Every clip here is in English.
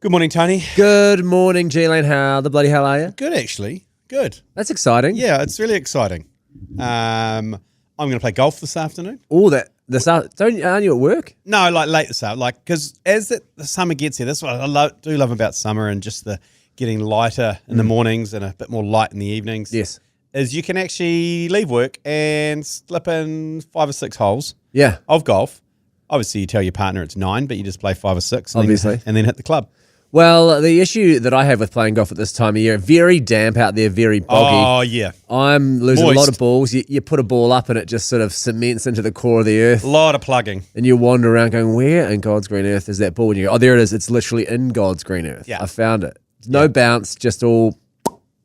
Good morning, Tony. Good morning, G-Lane. How the bloody hell are you? Good, actually. Good. That's exciting. Yeah, it's really exciting. I'm going to play golf this afternoon. All that. Aren't you at work? No, like late this afternoon. Like, because as the summer gets here, that's what I do love about summer and just the getting lighter in the mornings and a bit more light in the evenings. Yes. Is you can actually leave work and slip in 5 or 6 holes of golf. Obviously, you tell your partner it's 9, but you just play 5 or 6. Obviously. And then hit the club. Well, the issue that I have with playing golf at this time of year, very damp out there, very boggy. Oh, yeah. I'm losing Moist. a lot of balls. You put a ball up and it just sort of cements into the core of the earth. A lot of plugging. And you wander around going, where in God's green earth is that ball? And you go, oh, there it is. It's literally in God's green earth. Yeah. I found it. No bounce, just all...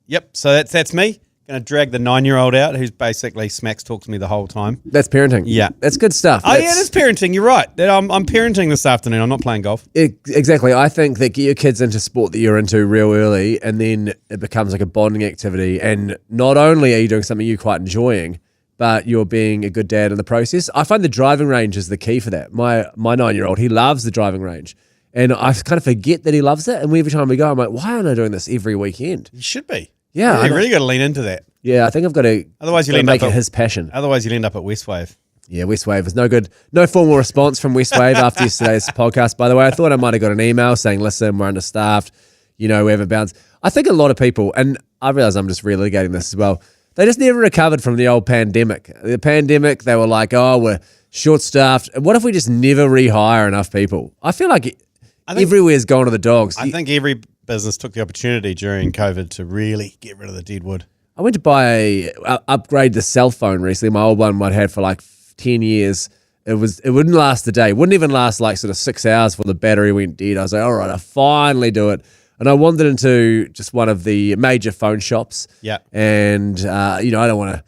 Yep, so that's me. Going to drag the 9-year-old out who's basically smacks talks to me the whole time. That's parenting. Yeah. That's good stuff. Oh, yeah, it is parenting. You're right. I'm parenting this afternoon. I'm not playing golf. Exactly. I think that get your kids into sport that you're into real early, and then it becomes like a bonding activity. And not only are you doing something you're quite enjoying, but you're being a good dad in the process. I find the driving range is the key for that. My 9-year-old, he loves the driving range. And I kind of forget that he loves it. And every time we go, I'm like, why aren't I doing this every weekend? You should be. Yeah. You really got to lean into that. Yeah, I think I've got to Otherwise, you'll make it his passion. Otherwise, you'll end up at Westwave. Yeah, Westwave is no good. No formal response from Westwave after yesterday's podcast, by the way. I thought I might have got an email saying, listen, we're understaffed. You know, we haven't bounced. I think a lot of people, and I realize I'm just relitigating this as well, they just never recovered from the old pandemic. The pandemic, they were like, oh, we're short-staffed. What if we just never rehire enough people? I feel like everywhere's gone to the dogs. I think every business took the opportunity during COVID to really get rid of the dead wood. I went to upgrade the cell phone recently. My old one I'd had for like 10 years. It wouldn't last a day. It wouldn't even last like sort of 6 hours before the battery went dead. I was like, all right, I finally do it. And I wandered into just one of the major phone shops. Yeah. And I don't want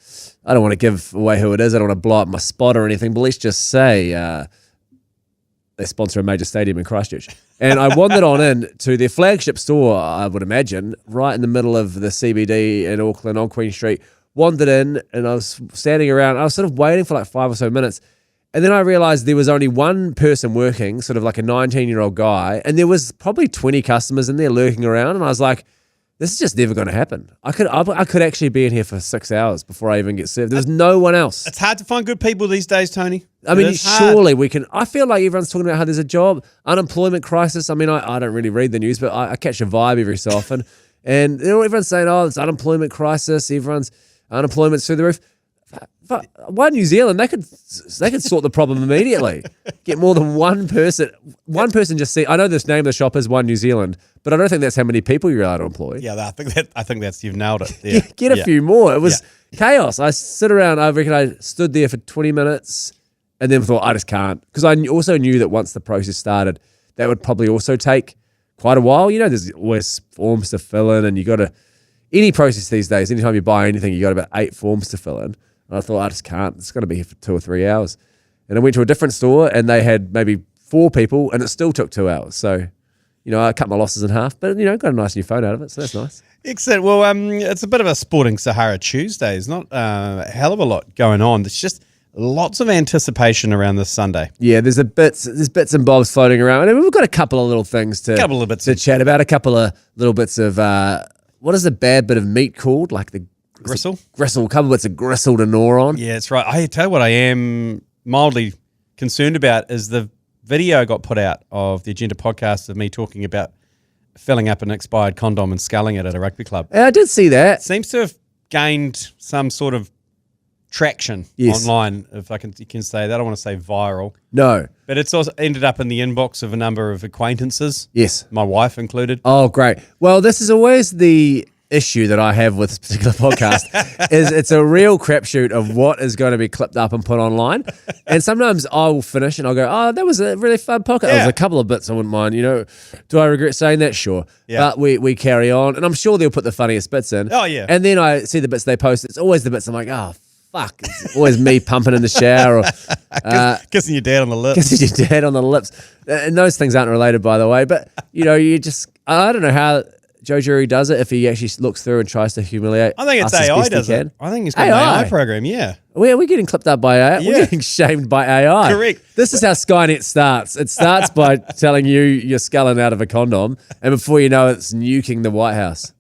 to give away who it is. I don't want to blow up my spot or anything. But let's just say they sponsor a major stadium in Christchurch. And I wandered on in to their flagship store, I would imagine, right in the middle of the CBD in Auckland on Queen Street. Wandered in and I was standing around. I was sort of waiting for like 5 or so minutes. And then I realized there was only one person working, sort of like a 19-year-old guy. And there was probably 20 customers in there lurking around. And I was like, this is just never going to happen. I could actually be in here for 6 hours before I even get served. There was no one else. It's hard to find good people these days, Tony. I mean, surely we can. I feel like everyone's talking about how there's a job unemployment crisis. I mean, I don't really read the news, but I catch a vibe every so often. And everyone's saying, oh, it's unemployment crisis. Everyone's unemployment's through the roof. But why New Zealand? They could sort the problem immediately. Get more than one person. One person just see. I know this name of the shop is One New Zealand, but I don't think that's how many people you're allowed to employ. Yeah, I think that's you've nailed it. Yeah. Get a few more. It was chaos. I sit around. I reckon I stood there for 20 minutes, and then thought I just can't, because I also knew that once the process started, that would probably also take quite a while. You know, there's always forms to fill in, and you got to any process these days. Anytime you buy anything, you got about 8 forms to fill in. And I thought, I just can't. It's going to be here for 2 or 3 hours. And I went to a different store and they had maybe 4 people and it still took 2 hours. So, I cut my losses in half, but, got a nice new phone out of it. So that's nice. Excellent. Well, it's a bit of a sporting Sahara Tuesday. There's not a hell of a lot going on. There's just lots of anticipation around this Sunday. Yeah, there's bits and bobs floating around. And we've got a couple of little things to chat about. A couple of little bits of, what is the bad bit of meat called? Like the gristle? Gristle, a couple bits of gristle to gnaw on. Yeah, that's right. I tell you what I am mildly concerned about is the video got put out of the Agenda podcast of me talking about filling up an expired condom and sculling it at a rugby club. I did see that. It seems to have gained some sort of traction online, if you can say that. I don't want to say viral. No. But it's also ended up in the inbox of a number of acquaintances. Yes. My wife included. Oh, great. Well, this is always the issue that I have with this particular podcast is it's a real crapshoot of what is going to be clipped up and put online. And sometimes I will finish and I'll go, oh, that was a really fun podcast. There's a couple of bits I wouldn't mind, Do I regret saying that? Sure. Yeah. But we carry on and I'm sure they'll put the funniest bits in. Oh, yeah. And then I see the bits they post. It's always the bits I'm like, oh, fuck. It's always me pumping in the shower or kissing your dad on the lips. Kissing your dad on the lips. And those things aren't related, by the way. But, you just, I don't know how Joe Jury does it if he actually looks through and tries to humiliate. I think it's us AI as best does he it. can. I think he's got an AI program, yeah. We're getting clipped up by AI. Yeah. We're getting shamed by AI. Correct. This is how Skynet starts. It starts by telling you you're sculling out of a condom, and before you know it, it's nuking the White House.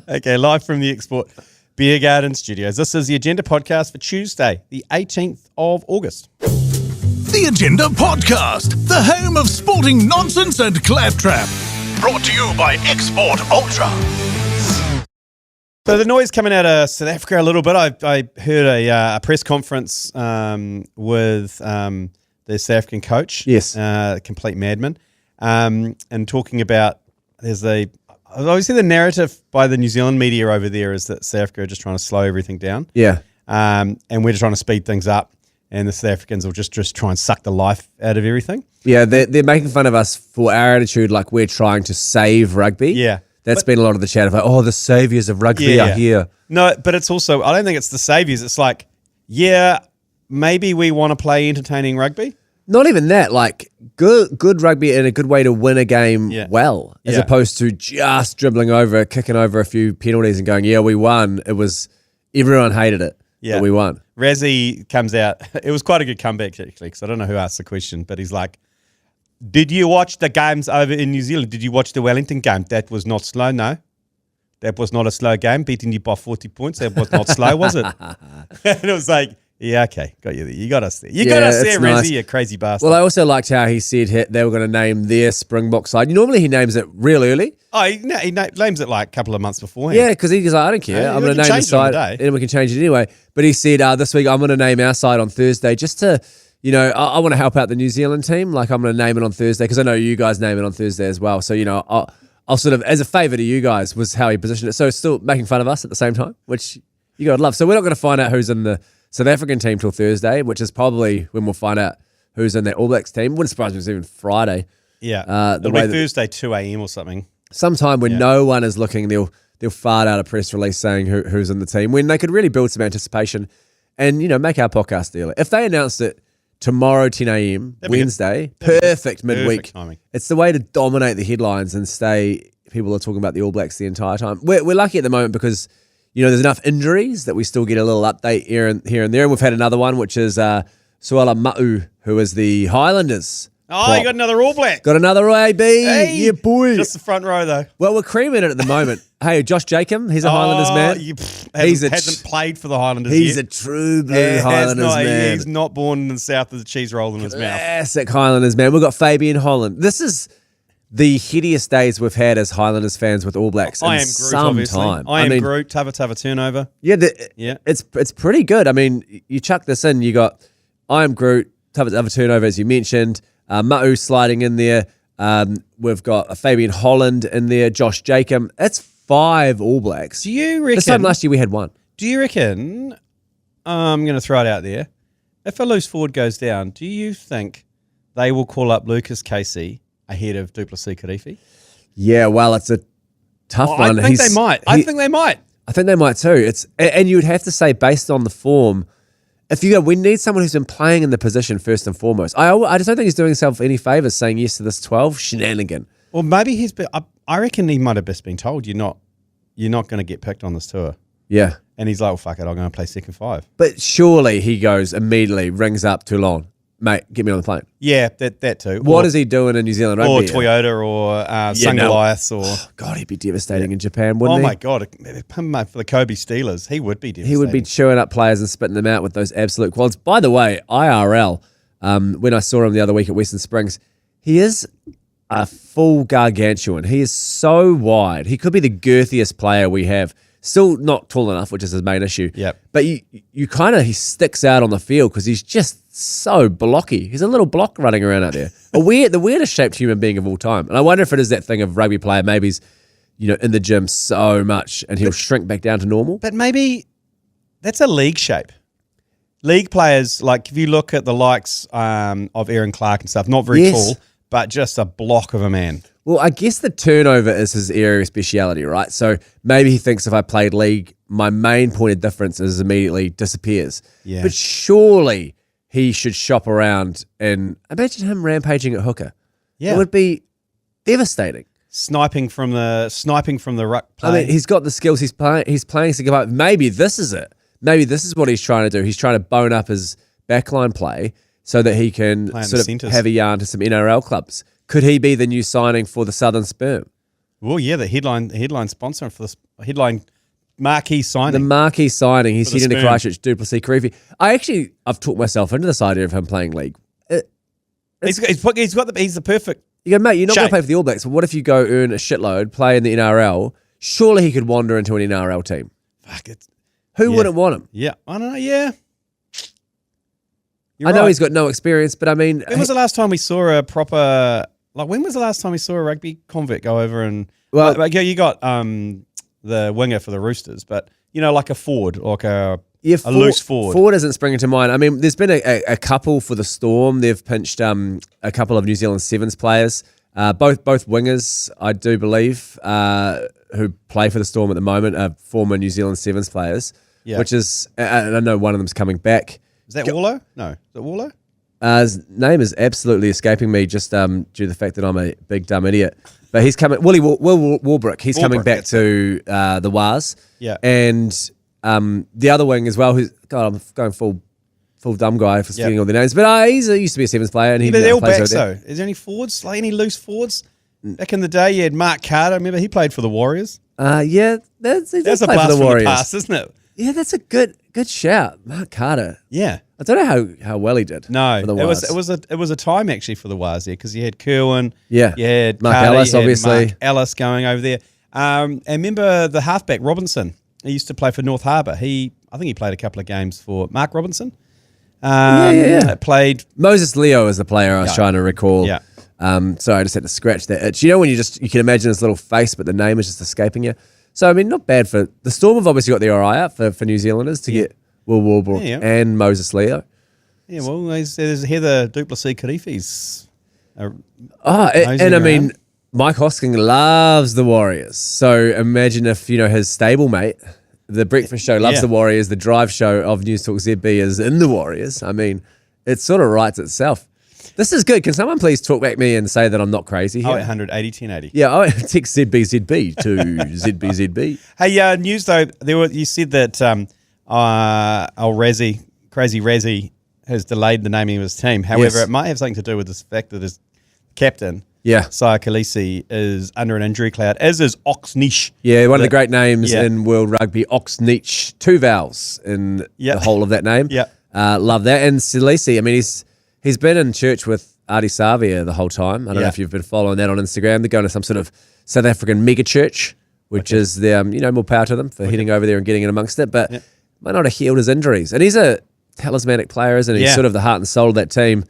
Okay, live from the Export Beer Garden Studios. This is the Agenda Podcast for Tuesday, the 18th of August. The Agenda Podcast, the home of sporting nonsense and claptrap. Brought to you by Export Ultra. So the noise coming out of South Africa a little bit. I heard a press conference with the South African coach. Yes. Complete madman. And talking about, obviously the narrative by the New Zealand media over there is that South Africa are just trying to slow everything down. Yeah. And we're just trying to speed things up. And the South Africans will just try and suck the life out of everything. Yeah, they're making fun of us for our attitude, like we're trying to save rugby. Yeah. That's been a lot of the chat of, the saviors of rugby are here. No, but it's also, I don't think it's the saviors. It's like, maybe we want to play entertaining rugby. Not even that, like good rugby and a good way to win a game well, as opposed to just dribbling over, kicking over a few penalties and going, we won. It was, everyone hated it, but we won. Razzie comes out. It was quite a good comeback, actually, because I don't know who asked the question, but he's like, did you watch the games over in New Zealand? Did you watch the Wellington game? That was not slow, no. That was not a slow game, beating you by 40 points. That was not slow, was it? And it was like, yeah, okay, got you there. You got us there. You got us there, Razzie, nice. You crazy bastard. Well, I also liked how he said they were going to name their Springbok side. Normally he names it real early. Oh, he names it like a couple of months beforehand. Yeah, because he's like, I don't care. I'm going to name the side, and we can change it anyway. But he said, this week I'm going to name our side on Thursday just to, I want to help out the New Zealand team. Like I'm going to name it on Thursday because I know you guys name it on Thursday as well. So, I'll sort of, as a favour to you guys, was how he positioned it. So still making fun of us at the same time, which you got to love. So we're not going to find out who's in the South African team till Thursday, which is probably when we'll find out who's in that All Blacks team. Wouldn't surprise me if it was even Friday. Yeah, it'll be Thursday 2 a.m. or something. Sometime when no one is looking, they'll fart out a press release saying who's in the team, when they could really build some anticipation and, make our podcast early. If they announced it tomorrow 10 a.m. Wednesday, perfect midweek. Perfect timing. It's the way to dominate the headlines and people are talking about the All Blacks the entire time. We're lucky at the moment because there's enough injuries that we still get a little update here and there. And we've had another one, which is Suala Ma'u, who is the Highlanders. Oh, you got another All Black. Got another AB. Hey, yeah, boy. Just the front row, though. Well, we're creaming it at the moment. Hey, Josh Jacob, he's a Highlanders man. Hasn't played for the Highlanders He's yet. A true blue Highlanders man. He's not born in the south with a cheese roll in his mouth. Classic Highlanders man. We've got Fabian Holland. This is the hideous days we've had as Highlanders fans with All Blacks I in am Groot, some obviously. time. I am Groot, Tava turnover. Yeah, yeah, it's pretty good. I mean, you chuck this in, you got I am Groot, Tava turnover, as you mentioned, Ma'u sliding in there. We've got Fabian Holland in there, Josh Jacob. That's 5 All Blacks. Do you reckon? This time last year we had 1. Do you reckon, I'm going to throw it out there, if a loose forward goes down, do you think they will call up Lucas Casey ahead of Duplessis Kirifi? Yeah, well, it's a tough one. I think they might. I think they might too. And you would have to say, based on the form, if you go, we need someone who's been playing in the position first and foremost. I just don't think he's doing himself any favours saying yes to this 12 shenanigan. Well, maybe he's been. I reckon he might have just been told you're not going to get picked on this tour. Yeah, and he's like, well, fuck it, I'm going to play second 5. But surely he goes immediately, rings up Toulon. Mate, get me on the plane. Yeah, that too. What is he doing in New Zealand rugby? Or Toyota or Sungoliaths or... God, he'd be devastating in Japan, wouldn't he? Oh, my God. For the Kobe Steelers, he would be devastating. He would be chewing up players and spitting them out with those absolute quads. By the way, IRL, when I saw him the other week at Western Springs, he is a full gargantuan. He is so wide. He could be the girthiest player we have. Still not tall enough, which is his main issue. Yep. But he sticks out on the field because he's just so blocky. He's a little block running around out there. The weirdest shaped human being of all time. And I wonder if it is that thing of rugby player. Maybe he's, in the gym so much and he'll shrink back down to normal. But maybe that's a league shape. League players, like if you look at the likes of Aaron Clark and stuff, not very tall, but just a block of a man. Well, I guess the turnover is his area of speciality, right? So maybe he thinks if I played league, my main point of difference is immediately disappears. Yeah. But surely he should shop around and imagine him rampaging at hooker. Yeah. It would be devastating. Sniping from the ruck play. I mean, he's got the skills. He's playing to give up. Maybe this is it. maybe this is what he's trying to do. He's trying to bone up his backline play so that he can Play in the sort of centres. have a yarn to some NRL clubs. Could he be the new signing for the Southern Sperm? Well, yeah, the headline sponsor for this headline marquee signing. The marquee signing, he's For the heading to Sperm. Christchurch, Duplessis Karifi. I've talked myself into this idea of him playing league. he's the perfect. You go, mate, you're not going to Shape. play for the All Blacks. But what if you go earn a shitload, play in the NRL? Surely he could wander into an NRL team. Fuck it. Who Yeah. wouldn't want him? Yeah, I don't know. Yeah, I know he's got no experience, but I mean, When was the last time we saw a proper? Like, when was the last time we saw a rugby convert go over and? Well- like, you got the winger for the Roosters, but like a forward, like a loose forward. Forward isn't springing to mind. I mean, there's been a couple for the Storm. They've pinched a couple of New Zealand Sevens players, both wingers, I do believe, who play for the Storm at the moment, are former New Zealand Sevens players. Yeah. Which is, and I know one of them's coming back. Is that Warlow? No, is it Warlow? His name is absolutely escaping me just due to the fact that I'm a big dumb idiot. But he's coming, Will Warbrick, he's coming Warbrick, back that's to the Wars. Yeah. And the other wing as well, who's, God, I'm going full dumb guy for forgetting all the names. But he used to be a Sevens player. And he They're all plays backs over there. though. Is there any forwards? Like any loose forwards? Back in the day, you had Mark Carter. Remember, he played for the Warriors. Yeah, he does That's a play blast for the from Warriors. the past, isn't it? Yeah, that's a good shout. Mark Carter. Yeah. I don't know how well he did. No, for the it Wars. was a time actually for the Wars there because you had Kerwin, Yeah. you had Mark Carter, Ellis, you had obviously. Mark Ellis going over there. And remember the halfback Robinson? He used to play for North Harbour. I think he played a couple of games for Mark Robinson. Yeah. Played. Moses Leo is the player I was trying to recall. Yeah. So I just had to scratch that itch. You know when you can imagine his little face, but the name is just escaping you. So I mean, not bad for the Storm. Have obviously got their eye out for New Zealanders to get Will Warbrick Yeah. and Moses Leo. Yeah, well, there's Heather Duplessis Karifi's. And Nosing I mean, around. Mike Hosking loves the Warriors. So imagine if his stablemate, the Breakfast Show, loves Yeah. the Warriors. The Drive Show of News Talk ZB is in the Warriors. I mean, it sort of writes itself. This is good. Can someone please talk back me and say that I'm not crazy here? 0800 80 1080. Yeah, text ZBZB to ZBZB. Hey, news though. You said that Crazy Razzie has delayed the naming of his team. However, Yes. it might have something to do with the fact that his captain, Yeah. Sire Khaleesi, is under an injury cloud, as is Oxnish. Yeah, one of the great names Yeah. in world rugby, Oxneach, 2 vowels in Yeah. the whole of that name. Yeah. Love that. And Salisi, I mean, he's been in church with Adi Savia the whole time. I don't know Yeah. if you've been following that on Instagram. They're going to some sort of South African mega church, which is more power to them for heading over there and getting in amongst it. But might not have healed his injuries. And he's a talismanic player, isn't he? He's Yeah. sort of the heart and soul of that team.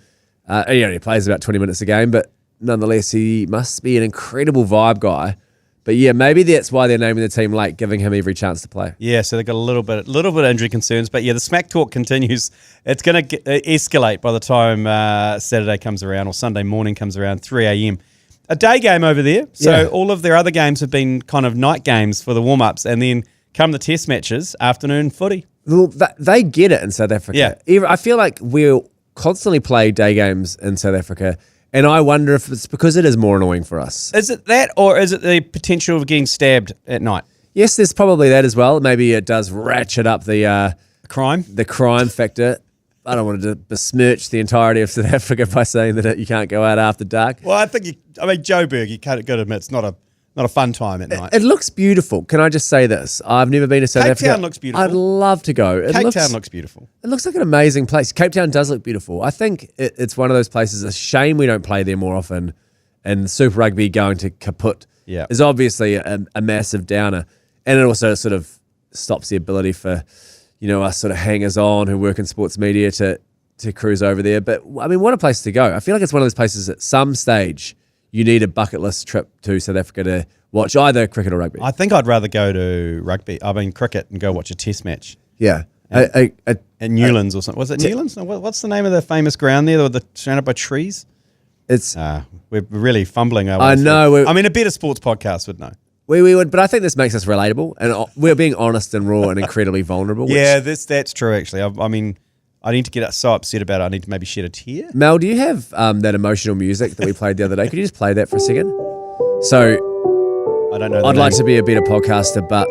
He only plays about 20 minutes a game, but nonetheless, he must be an incredible vibe guy. But yeah, maybe that's why they're naming the team late, giving him every chance to play. Yeah, so they've got a little bit of injury concerns. But yeah, the smack talk continues. It's going to escalate by the time Saturday comes around or Sunday morning comes around, 3 a.m. A day game over there. So Yeah. all of their other games have been kind of night games for the warm-ups. And then come the test matches, afternoon footy. Well, they get it in South Africa. Yeah. I feel like we'll constantly play day games in South Africa, and I wonder if it's because it is more annoying for us. Is it that, or is it the potential of getting stabbed at night? Yes, there's probably that as well. Maybe it does ratchet up the Crime? crime factor. I don't want to besmirch the entirety of South Africa by saying that you can't go out after dark. Well, I think Joburg, you can't go to admit it's not a fun time at night. It looks beautiful. Can I just say this? I've never been to South Cape Africa. Town looks beautiful. I'd love to go. Cape Town looks beautiful. It looks like an amazing place. Cape Town does look beautiful. I think it's one of those places. A shame we don't play there more often. And Super Rugby going to kaput is obviously a massive downer. And it also sort of stops the ability for, us sort of hangers-on who work in sports media to cruise over there. But, I mean, what a place to go. I feel like it's one of those places at some stage you need a bucket list trip to South Africa to watch either cricket or rugby. I think I'd rather go to cricket and go watch a test match. Yeah. At Newlands or something. Was it Newlands? No, what's the name of the famous ground there surrounded by trees? It's We're really fumbling our I way know. through. I mean, a better sports podcast would know. we would, but I think this makes us relatable, and we're being honest and raw and incredibly vulnerable. Yeah, that's true, actually. I mean, I need to get so upset about it. I need to maybe shed a tear. Mel, do you have that emotional music that we played the other day? Could you just play that for a second? So I don't know. I'd like to be a better podcaster, but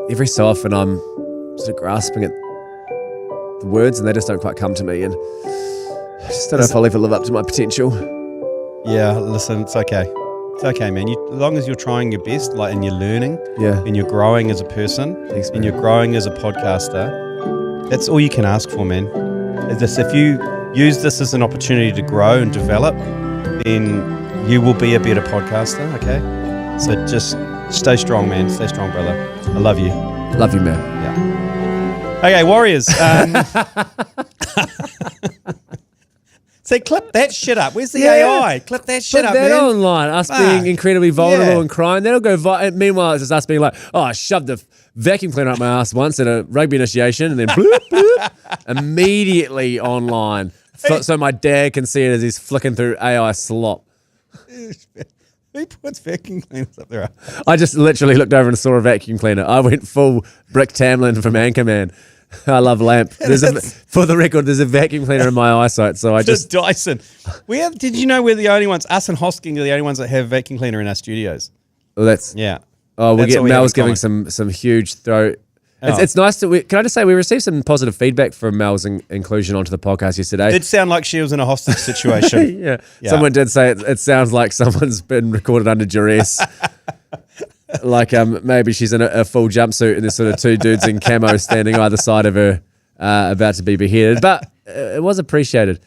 every so often I'm sort of grasping at the words and they just don't quite come to me. And I just don't know if I'll ever live up to my potential. Yeah, listen, it's okay. It's okay, man. As long as you're trying your best, and you're learning, and you're growing as a person, Thanks, man. and you're growing as a podcaster, that's all you can ask for, man. If you use this as an opportunity to grow and develop, then you will be a better podcaster, okay? So just stay strong, man. Stay strong, brother. I love you. Love you, man. Yeah. Okay, Warriors. See, clip that shit up. Where's the AI? Clip that shit Put up, that man. online. Us being incredibly vulnerable and crying. That'll go meanwhile, it's just us being like, I shoved a vacuum cleaner up my ass once at a rugby initiation and then bloop, bloop, immediately online. So my dad can see it as he's flicking through AI slop. Who puts vacuum cleaners up there? I just literally looked over and saw a vacuum cleaner. I went full Brick Tamlin from Anchorman. I love lamp. For the record, there's a vacuum cleaner in my eyesight, so I just Dyson. Did you know we're the only ones? Us and Hosking are the only ones that have vacuum cleaner in our studios. Well, that's Yeah. Oh, That's all we Mel's have in giving some huge throw. Oh. It's nice to. Can I just say we received some positive feedback from Mel's inclusion onto the podcast yesterday. It did sound like she was in a hostage situation. Yeah. Someone did say it sounds like someone's been recorded under duress. Like maybe she's in a full jumpsuit and there's sort of two dudes in camo standing either side of her about to be beheaded. But it was appreciated.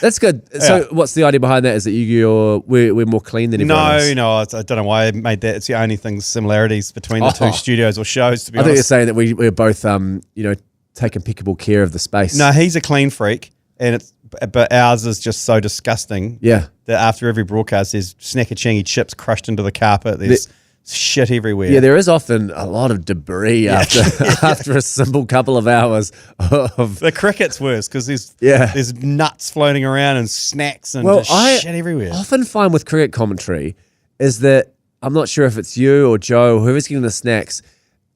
That's good. So what's the idea behind that? Is that we're more clean than everyone else? No, I don't know why I made that. It's the only similarities between the two studios or shows, to be I think you're honest. saying that we're both take impeccable care of the space. No, he's a clean freak, but ours is just so disgusting. Yeah. That after every broadcast, there's snack-a-chingy chips crushed into the carpet. There's shit everywhere. Yeah, there is often a lot of debris after a simple couple of hours of. The cricket's worse because there's nuts floating around and snacks and shit everywhere. I often find with cricket commentary is that I'm not sure if it's you or Joe or whoever's getting the snacks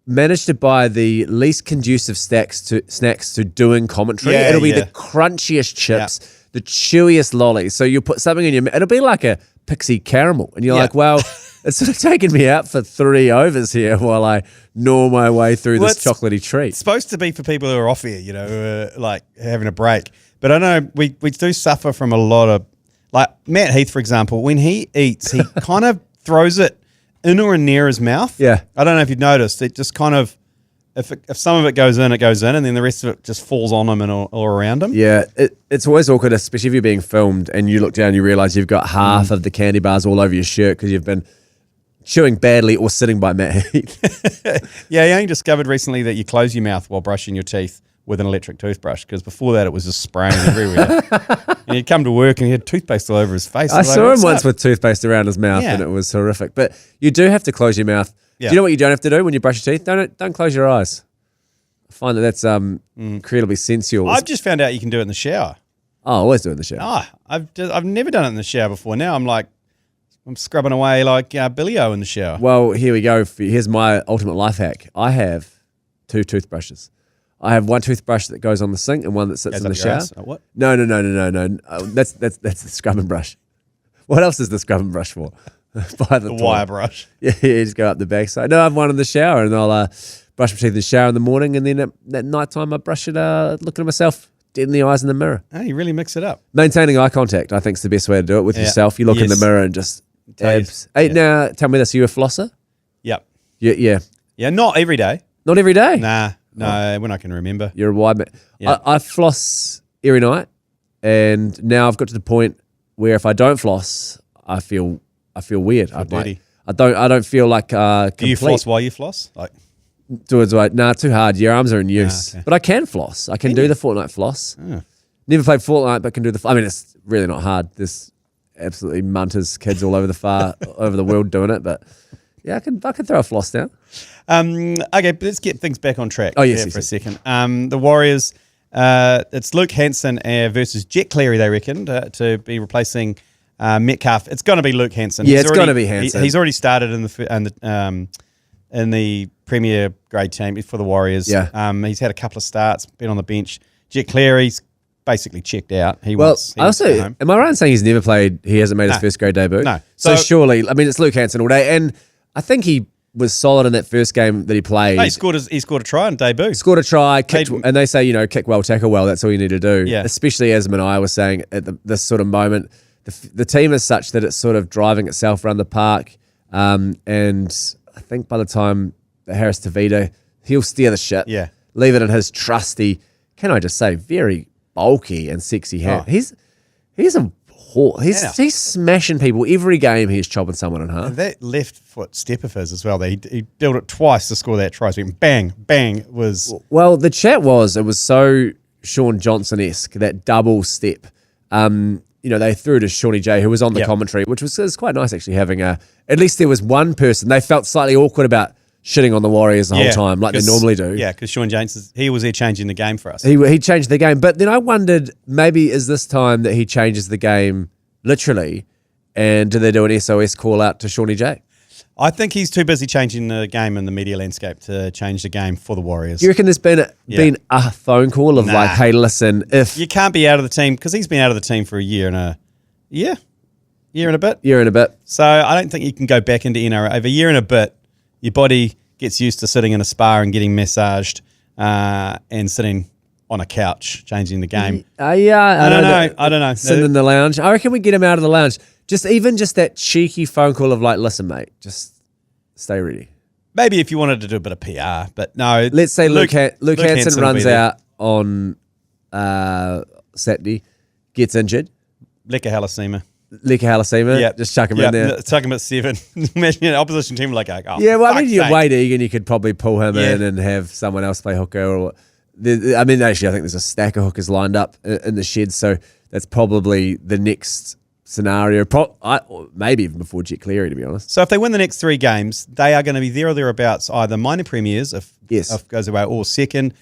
manage to buy the least conducive snacks to doing commentary. Yeah, It'll be the crunchiest chips, the chewiest lollies. So you put something in it'll be like a pixie caramel, and you're like, well. It's sort of taken me out for 3 overs here while I gnaw my way through this chocolatey treat. It's supposed to be for people who are off here, who are like having a break. But I know we do suffer from a lot of, like Matt Heath, for example, when he eats, he kind of throws it in or near his mouth. Yeah. I don't know if you've noticed. It just kind of, if some of it goes in, and then the rest of it just falls on him and all around him. Yeah, it's always awkward, especially if you're being filmed and you look down and you realise you've got half of the candy bars all over your shirt because you've been chewing badly or sitting by Matt Heath. Yeah, you only discovered recently that you close your mouth while brushing your teeth with an electric toothbrush, because before that it was just spraying everywhere. And he'd come to work and he had toothpaste all over his face. I saw him once with toothpaste around his mouth and it was horrific. But you do have to close your mouth. Yeah. Do you know what you don't have to do when you brush your teeth? Don't close your eyes. I find that that's incredibly sensual. I've just found out you can do it in the shower. Oh, I always do it in the shower. I've never done it in the shower before. Now I'm scrubbing away like Billy-O in the shower. Well, here we go. Here's my ultimate life hack. I have 2 toothbrushes. I have one toothbrush that goes on the sink and one that sits in the shower. What? No. That's the scrubbing brush. What else is the scrubbing brush for? By the wire brush. Yeah, just go up the backside. No, I have one in the shower, and I'll brush my teeth in the shower in the morning, and then at night time I brush it looking at myself dead in the eyes in the mirror. Oh, you really mix it up. Maintaining eye contact, I think, is the best way to do it with yourself. You look in the mirror and just tabs. Hey, now tell me this: are you a flosser? Yep. Yeah. Yeah, not every day. Not every day. No, when I can remember. You're a wide man. Yeah. I floss every night, and now I've got to the point where if I don't floss, I feel weird. I dirty. I don't feel like complete. Do you floss while you floss? Too hard. Your arms are in use. Okay. But I can floss. I can do the Fortnite floss. Never played Fortnite, but can do the. I mean, it's really not hard. There's absolutely munters kids all over over the world doing it, but yeah, I can throw a floss down. Okay, but let's get things back on track. Oh, yes, for a second. The Warriors. It's Luke Hanson versus Jet Cleary. They reckon to be replacing Metcalf. It's going to be Luke Hanson. Yeah, it's going to be Hanson. He's already started in the Premier grade team for the Warriors. Yeah. He's had a couple of starts, been on the bench. Jet Cleary's basically checked out. Am I right in saying he hasn't made his first grade debut? No. So surely, I mean, it's Luke Hanson all day, and I think he was solid in that first game that he played. He scored a try on debut. Scored a try, kicked, and they say, kick well, tackle well. That's all you need to do. Yeah. Especially as Manai was saying at this sort of moment, the team is such that it's sort of driving itself around the park. And I think by the time Harris Tavita, he'll steer the ship. Yeah. Leave it in his trusty, can I just say, very bulky and sexy hand. He's a horse. He's smashing people every game. He's chopping someone in half. And that left foot step of his as well. He did it twice to score that try. So bang, bang was. Well, the chat was so Sean Johnson-esque, that double step. They threw to Shawnee J, who was on the commentary, which was quite nice actually having at least there was one person. They felt slightly awkward about shitting on the Warriors the whole time, like they normally do. Yeah, because Sean James, he was there changing the game for us. He changed the game. But then I wondered, maybe is this time that he changes the game literally, and do they do an SOS call out to Shawnee J? I think he's too busy changing the game in the media landscape to change the game for the Warriors. Do you reckon there's been a phone call of like, hey, listen, if... You can't be out of the team, because he's been out of the team for a year and a bit. Year and a bit. So I don't think you can go back into NRL. Over a year and a bit, your body gets used to sitting in a spa and getting massaged and sitting on a couch, changing the game. I don't know. Sitting in the lounge. I reckon we get him out of the lounge. Just that cheeky phone call of like, listen, mate, just stay ready. Maybe if you wanted to do a bit of PR, but no. Let's say Luke Hansen runs out on Saturday, gets injured. Leka Halasima. Just chuck him in there. Chuck him at 7. Imagine opposition team like, oh, yeah, well, I mean, you're Wade Egan, you could probably pull him in and have someone else play hooker. Actually, I think there's a stack of hookers lined up in the shed, so that's probably the next scenario. Maybe even before Jet Cleary, to be honest. So if they win the next 3 games, they are going to be there or thereabouts, either minor premiers if goes away, or second.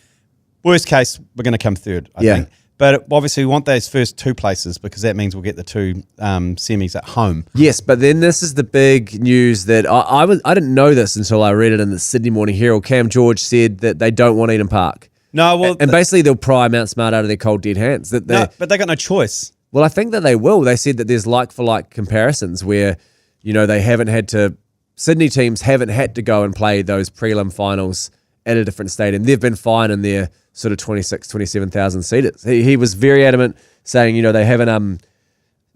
Worst case, we're going to come third, I think. But obviously, we want those first 2 places because that means we'll get the 2 semis at home. Yes, but then this is the big news that I didn't know this until I read it in the Sydney Morning Herald. Cam George said that they don't want Eden Park. No, well, and basically they'll pry Mount Smart out of their cold dead hands. But they got no choice. Well, I think that they will. They said that there's like for like comparisons where, they haven't had to. Sydney teams haven't had to go and play those prelim finals at a different stadium. They've been fine in their sort of 26, 27,000 seaters. He was very adamant, saying, they haven't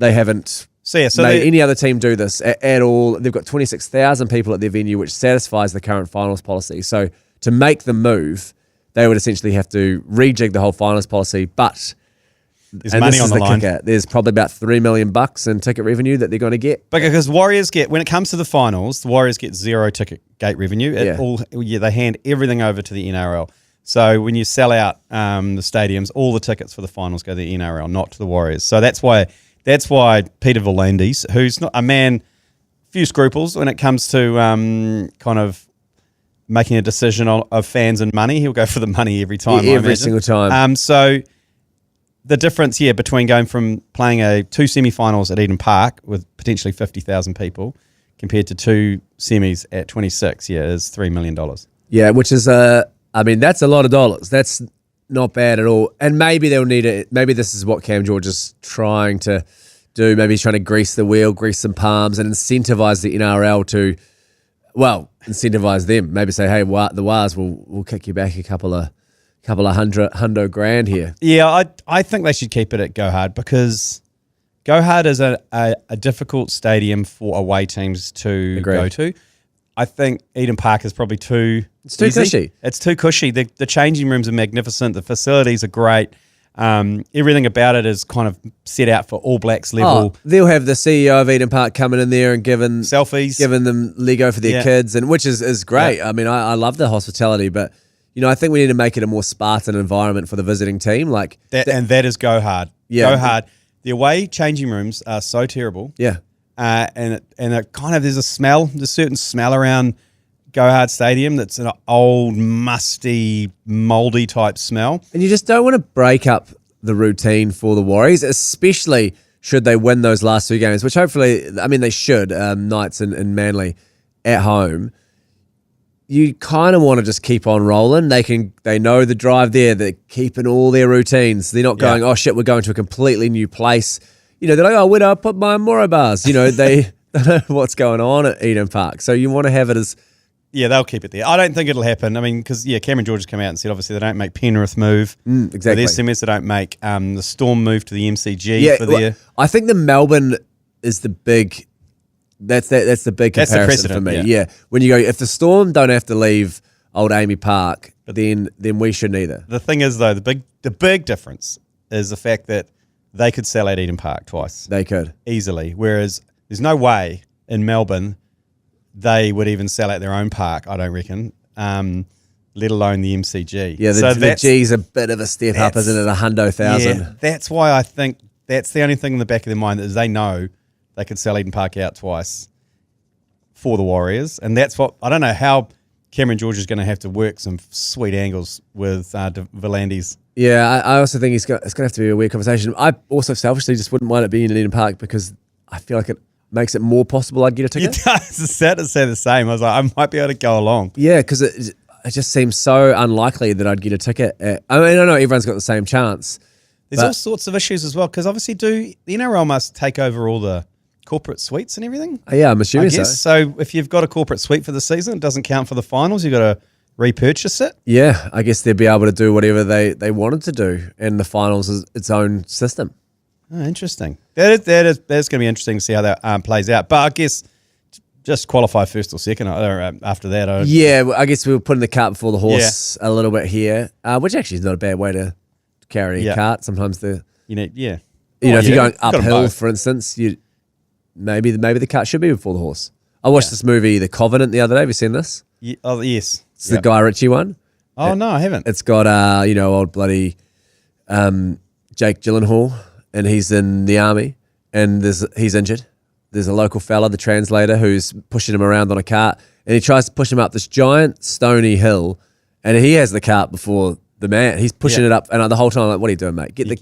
made any other team do this at all. They've got 26,000 people at their venue, which satisfies the current finals policy. So to make the move, they would essentially have to rejig the whole finals policy. But there's money on the line. Kicker, there's probably about $3 million in ticket revenue that they're going to get. Because Warriors when it comes to the finals, the Warriors get 0 ticket gate revenue. They hand everything over to the NRL. So when you sell out the stadiums, all the tickets for the finals go to the NRL, not to the Warriors. So that's why Peter V'landys, who's not a man, few scruples when it comes to kind of making a decision of fans and money. He'll go for the money every time. Every single time. So the difference here between going from playing 2 semi-finals at Eden Park with potentially 50,000 people compared to 2 semis at 26, is $3 million. Yeah, which is that's a lot of dollars. That's not bad at all. And maybe they'll need it. Maybe this is what Cam George is trying to do. Maybe he's trying to grease the wheel, grease some palms, and incentivize the NRL to, incentivize them. Maybe say, hey, the Wars will kick you back a couple of hundo grand here. Yeah, I think they should keep it at Go Hard because Go Hard is a difficult stadium for away teams to go to. I think Eden Park is probably too... It's too cushy. It's too cushy. The changing rooms are magnificent. The facilities are great. Everything about it is kind of set out for All Blacks level. They'll have the CEO of Eden Park coming in there and giving selfies, giving them Lego for their kids, and which is great. Yeah. I mean, I love the hospitality, but I think we need to make it a more Spartan environment for the visiting team. Like that, and that is Go Hard. Yeah. Go Hard. The away changing rooms are so terrible. Yeah. And it kind of there's a certain smell around Go Hard Stadium that's an old, musty, mouldy type smell. And you just don't want to break up the routine for the Warriors, especially should they win those last 2 games, which hopefully, they should, Knights and Manly at home. You kind of want to just keep on rolling. They know the drive there. They're keeping all their routines. They're not going, oh shit, we're going to a completely new place. They're like, oh, where do I put my Moro bars? They don't know what's going on at Eden Park. So you want to have it as Yeah, they'll keep it there. I don't think it'll happen. I mean, because Cameron George has come out and said obviously they don't make Penrith move. Exactly. With SMS, they don't make the Storm move to the MCG. Yeah, for their. I think the Melbourne is the big. That's the big That's the comparison for precedent, me. yeah. When you go, if the Storm don't have to leave old Amy Park, then we shouldn't either. The thing is though, the big difference is the fact that they could sell at Eden Park twice. They could Easily, whereas there's no way in Melbourne they would even sell at their own park, I don't reckon, let alone the MCG. Yeah, the G's a bit of a step up, isn't it? $100,000. Yeah, that's why I think that's the only thing in the back of their mind is they know they could sell Eden Park out twice for the Warriors. And that's what, I don't know how Cameron George is going to have to work some sweet angles with Volandis. Yeah, I also think it's going to have to be a weird conversation. I also selfishly just wouldn't mind it being in Eden Park because I feel like it makes it more possible I'd get a ticket. It's sad to say the same. I was like, I might be able to go along. Yeah, because it just seems so unlikely that I'd get a ticket. I mean, I know everyone's got the same chance. There's all sorts of issues as well because obviously the NRL must take over all the corporate suites and everything. Yeah, I'm assuming I guess. So if you've got a corporate suite for the season, it doesn't count for the finals. You've got to repurchase it. Yeah, I guess they'd be able to do whatever they wanted to do, and the finals is its own system. Oh, interesting. That's going to be interesting to see how that plays out. But I guess just qualify first or second after that. I guess we were putting the cart before the horse a little bit here, which actually is not a bad way to carry a cart. Sometimes if you're going uphill, for instance, maybe the cart should be before the horse. I watched this movie, The Covenant, the other day. Have you seen this? Yeah, oh, yes. It's the Guy Ritchie one. Oh, no, I haven't. It's got, old bloody Jake Gyllenhaal, and he's in the army, and he's injured. There's a local fella, the translator, who's pushing him around on a cart, and he tries to push him up this giant stony hill, and he has the cart before the man. He's pushing it up, and the whole time I'm like, what are you doing, mate? You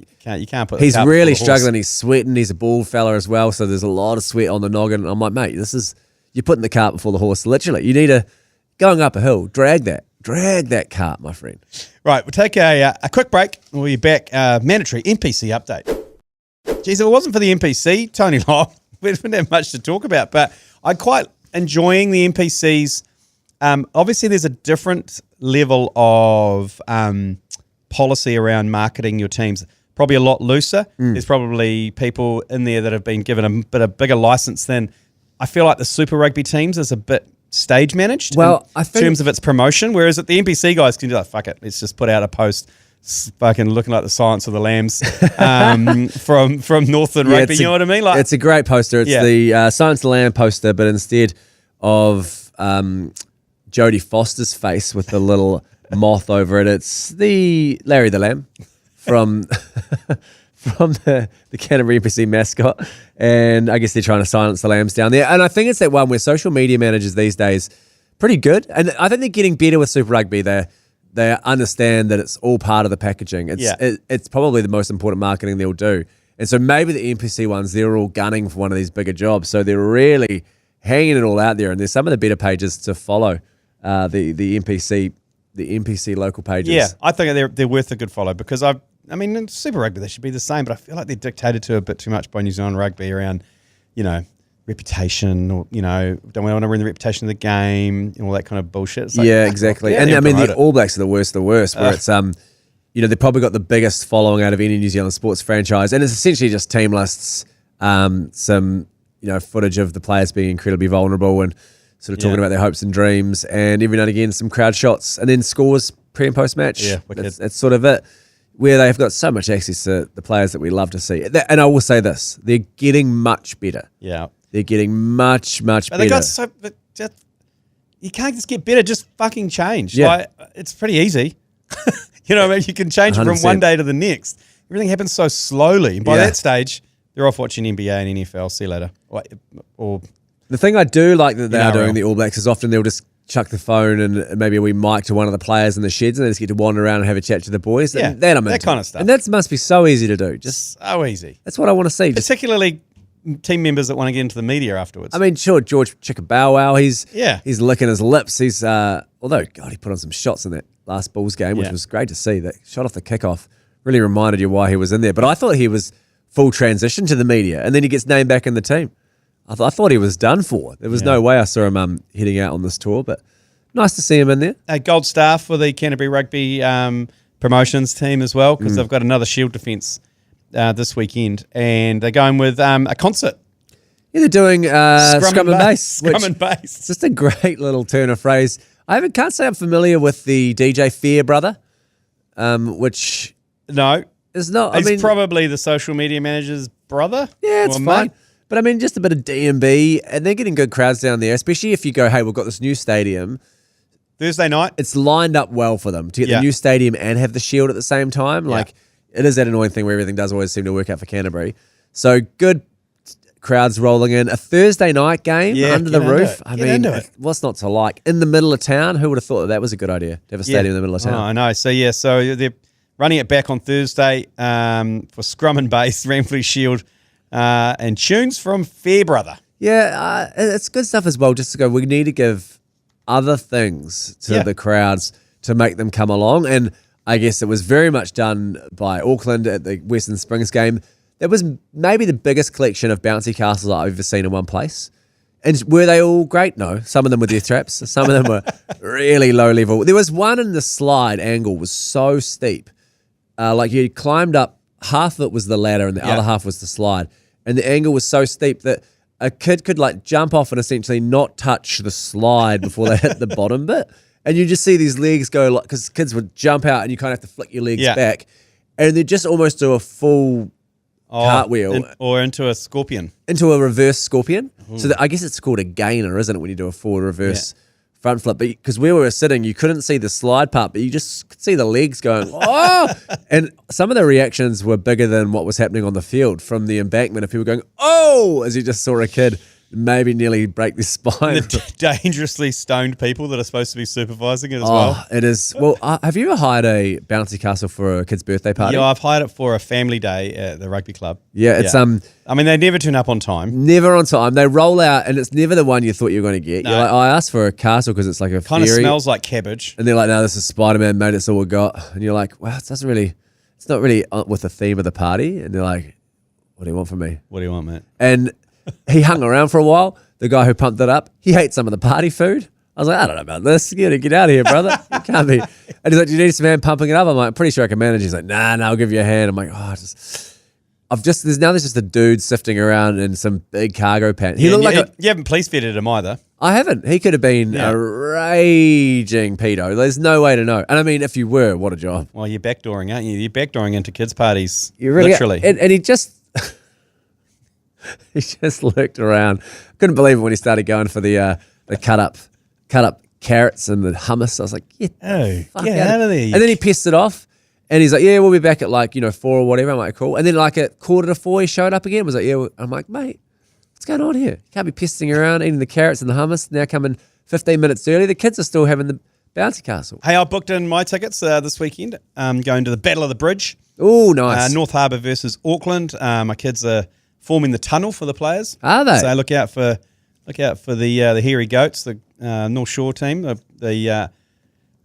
can't put the He's cart really before the horse. struggling. He's sweating. He's a bald fella as well, so there's a lot of sweat on the noggin. And I'm like, mate, you're putting the cart before the horse. Literally, you need going up a hill, drag that cart, my friend. Right, we'll take a quick break. We'll be back. Mandatory NPC update. Geez, if it wasn't for the NPC, Tony Lyall, we didn't have much to talk about, but I'm quite enjoying the NPCs. Obviously, there's a different level of policy around marketing your teams. Probably a lot looser. There's probably people in there that have been given a bit of bigger license than I feel like the Super Rugby teams is a bit stage managed in terms of its promotion, whereas at the NPC guys can do like, fuck it, let's just put out a post fucking looking like the Silence of the Lambs from Northern Rugby, you know what I mean? Like, it's a great poster. It's the Silence of the Lamb poster, but instead of Jodie Foster's face with the little moth over it, it's the Larry the Lamb from the Canterbury NPC mascot. And I guess they're trying to silence the lambs down there. And I think it's that one where social media managers these days pretty good. And I think they're getting better with Super Rugby. They understand that it's all part of the packaging. It's probably the most important marketing they'll do. And so maybe the NPC ones, they're all gunning for one of these bigger jobs. So they're really hanging it all out there. And there's some of the better pages to follow, the NPC local pages. Yeah, I think they're worth a good follow because I mean, in Super Rugby, they should be the same, but I feel like they're dictated to a bit too much by New Zealand Rugby around, reputation or, don't we want to ruin the reputation of the game and all that kind of bullshit. It's like, exactly. And I mean, the All Blacks are the worst of the worst, where it's, they've probably got the biggest following out of any New Zealand sports franchise. And it's essentially just team lists, some, footage of the players being incredibly vulnerable and sort of talking about their hopes and dreams, and every now and again, some crowd shots, and then scores pre and post match. Yeah, that's sort of it. Where they've got so much access to the players that we love to see. And I will say this, they're getting much better. Yeah. They're getting much better. They got you can't just get better, just fucking change. Yeah. Like, it's pretty easy. You can change it from 100%. one day to the next. Everything happens so slowly. By that stage, they're off watching NBA and NFL. See you later. Or the thing I do like that they are NRL. doing, the All Blacks, is often they'll just chuck the phone and maybe a wee mic to one of the players in the sheds and they just get to wander around and have a chat to the boys. Yeah, And that I'm that into. kind of stuff. And that must be so easy to do. Just so easy. that's what I want to see. Particularly team members that want to get into the media afterwards. I mean, sure, George Chickabow Wow, he's licking his lips. He's although God, he put on some shots in that last Bulls game, which was great to see. That shot off the kickoff really reminded you why he was in there. But I thought he was full transition to the media, and then he gets named back in the team. I thought he was done for. There was no way I saw him heading out on this tour, but Nice to see him in there. A gold star for the Canterbury Rugby promotions team as well, because they've got another Shield defence this weekend, and they're going with a concert. Yeah, they're doing scrum and bass. Scrum and bass. It's just a great little turn of phrase. Can't say I'm familiar with the DJ Fairbrother, which No. is not. He's probably the social media manager's brother. Yeah, it's or fine. mate. But I mean, just a bit of D&B, and they're getting good crowds down there, especially if you go, hey, we've got this new stadium. Thursday night. It's lined up well for them to get the new stadium and have the Shield at the same time. Like, it is that annoying thing where everything does always seem to work out for Canterbury. So good crowds rolling in. A Thursday night game under the roof. I mean, what's not to like? In the middle of town, who would have thought that was a good idea to have a stadium in the middle of town? Oh, I know. So they're running it back on Thursday for scrum and bass, Ramfleet Shield, and tunes from Fairbrother. Yeah, it's good stuff as well, just to go, we need to give other things to the crowds to make them come along. And I guess it was very much done by Auckland at the Western Springs game. That was maybe the biggest collection of bouncy castles I've ever seen in one place. And were they all great? No. Some of them were death traps. Some of them were really low level. There was one in the slide angle was so steep. Like you climbed up, half of it was the ladder and the other half was the slide. And the angle was so steep that a kid could like jump off and essentially not touch the slide before they hit the bottom bit. And you just see these legs go, like, because kids would jump out and you kind of have to flick your legs back. And they just almost do a full cartwheel. Or into a scorpion. Into a reverse scorpion. So I guess it's called a gainer, isn't it, when you do a forward reverse front flip? But because where we were sitting, you couldn't see the slide part, but you just could see the legs going, oh! And some of the reactions were bigger than what was happening on the field from the embankment of people going, oh! As you just saw a kid maybe nearly break their spine. The dangerously stoned people that are supposed to be supervising it as well. It is. Well, have you ever hired a bouncy castle for a kid's birthday party? Yeah, I've hired it for a family day at the rugby club. Yeah, it's I mean, they never turn up on time. Never on time. They roll out, and it's never the one you thought you were going to get. No. You're like, I asked for a castle because it's like a Kind of fairy. smells like cabbage. And they're like, no, this is Spider-Man, mate. It's all we got. And you're like, wow, it's not really with the theme of the party. And they're like, what do you want from me? What do you want, mate? And he hung around for a while. The guy who pumped it up, he ate some of the party food. I was like, I don't know about this. You gotta get out of here, brother. You can't be. And he's like, do you need some hand pumping it up? I'm like, pretty sure I can manage. He's like, nah, I'll give you a hand. I'm like, there's just a dude sifting around in some big cargo pants. He looked like you haven't police vetted him either. I haven't. He could have been a raging pedo. There's no way to know. And I mean, if you were, what a job. Well, you're backdooring, aren't you? You're backdooring into kids' parties. You really literally. And he just he just looked around. Couldn't believe it when he started going for the cut up carrots and the hummus. I was like, get out of there. And then he pissed it off. And he's like, yeah, we'll be back at 4 or whatever. I'm like, cool. And then at 3:45, he showed up again. Was like, yeah. I'm like, mate, what's going on here? You can't be pissing around, eating the carrots and the hummus. Now coming 15 minutes early. The kids are still having the bouncy castle. Hey, I booked in my tickets this weekend. Going to the Battle of the Bridge. Oh, nice. North Harbour versus Auckland. My kids are forming the tunnel for the players. Are they? So look out for the hairy goats, the North Shore team, the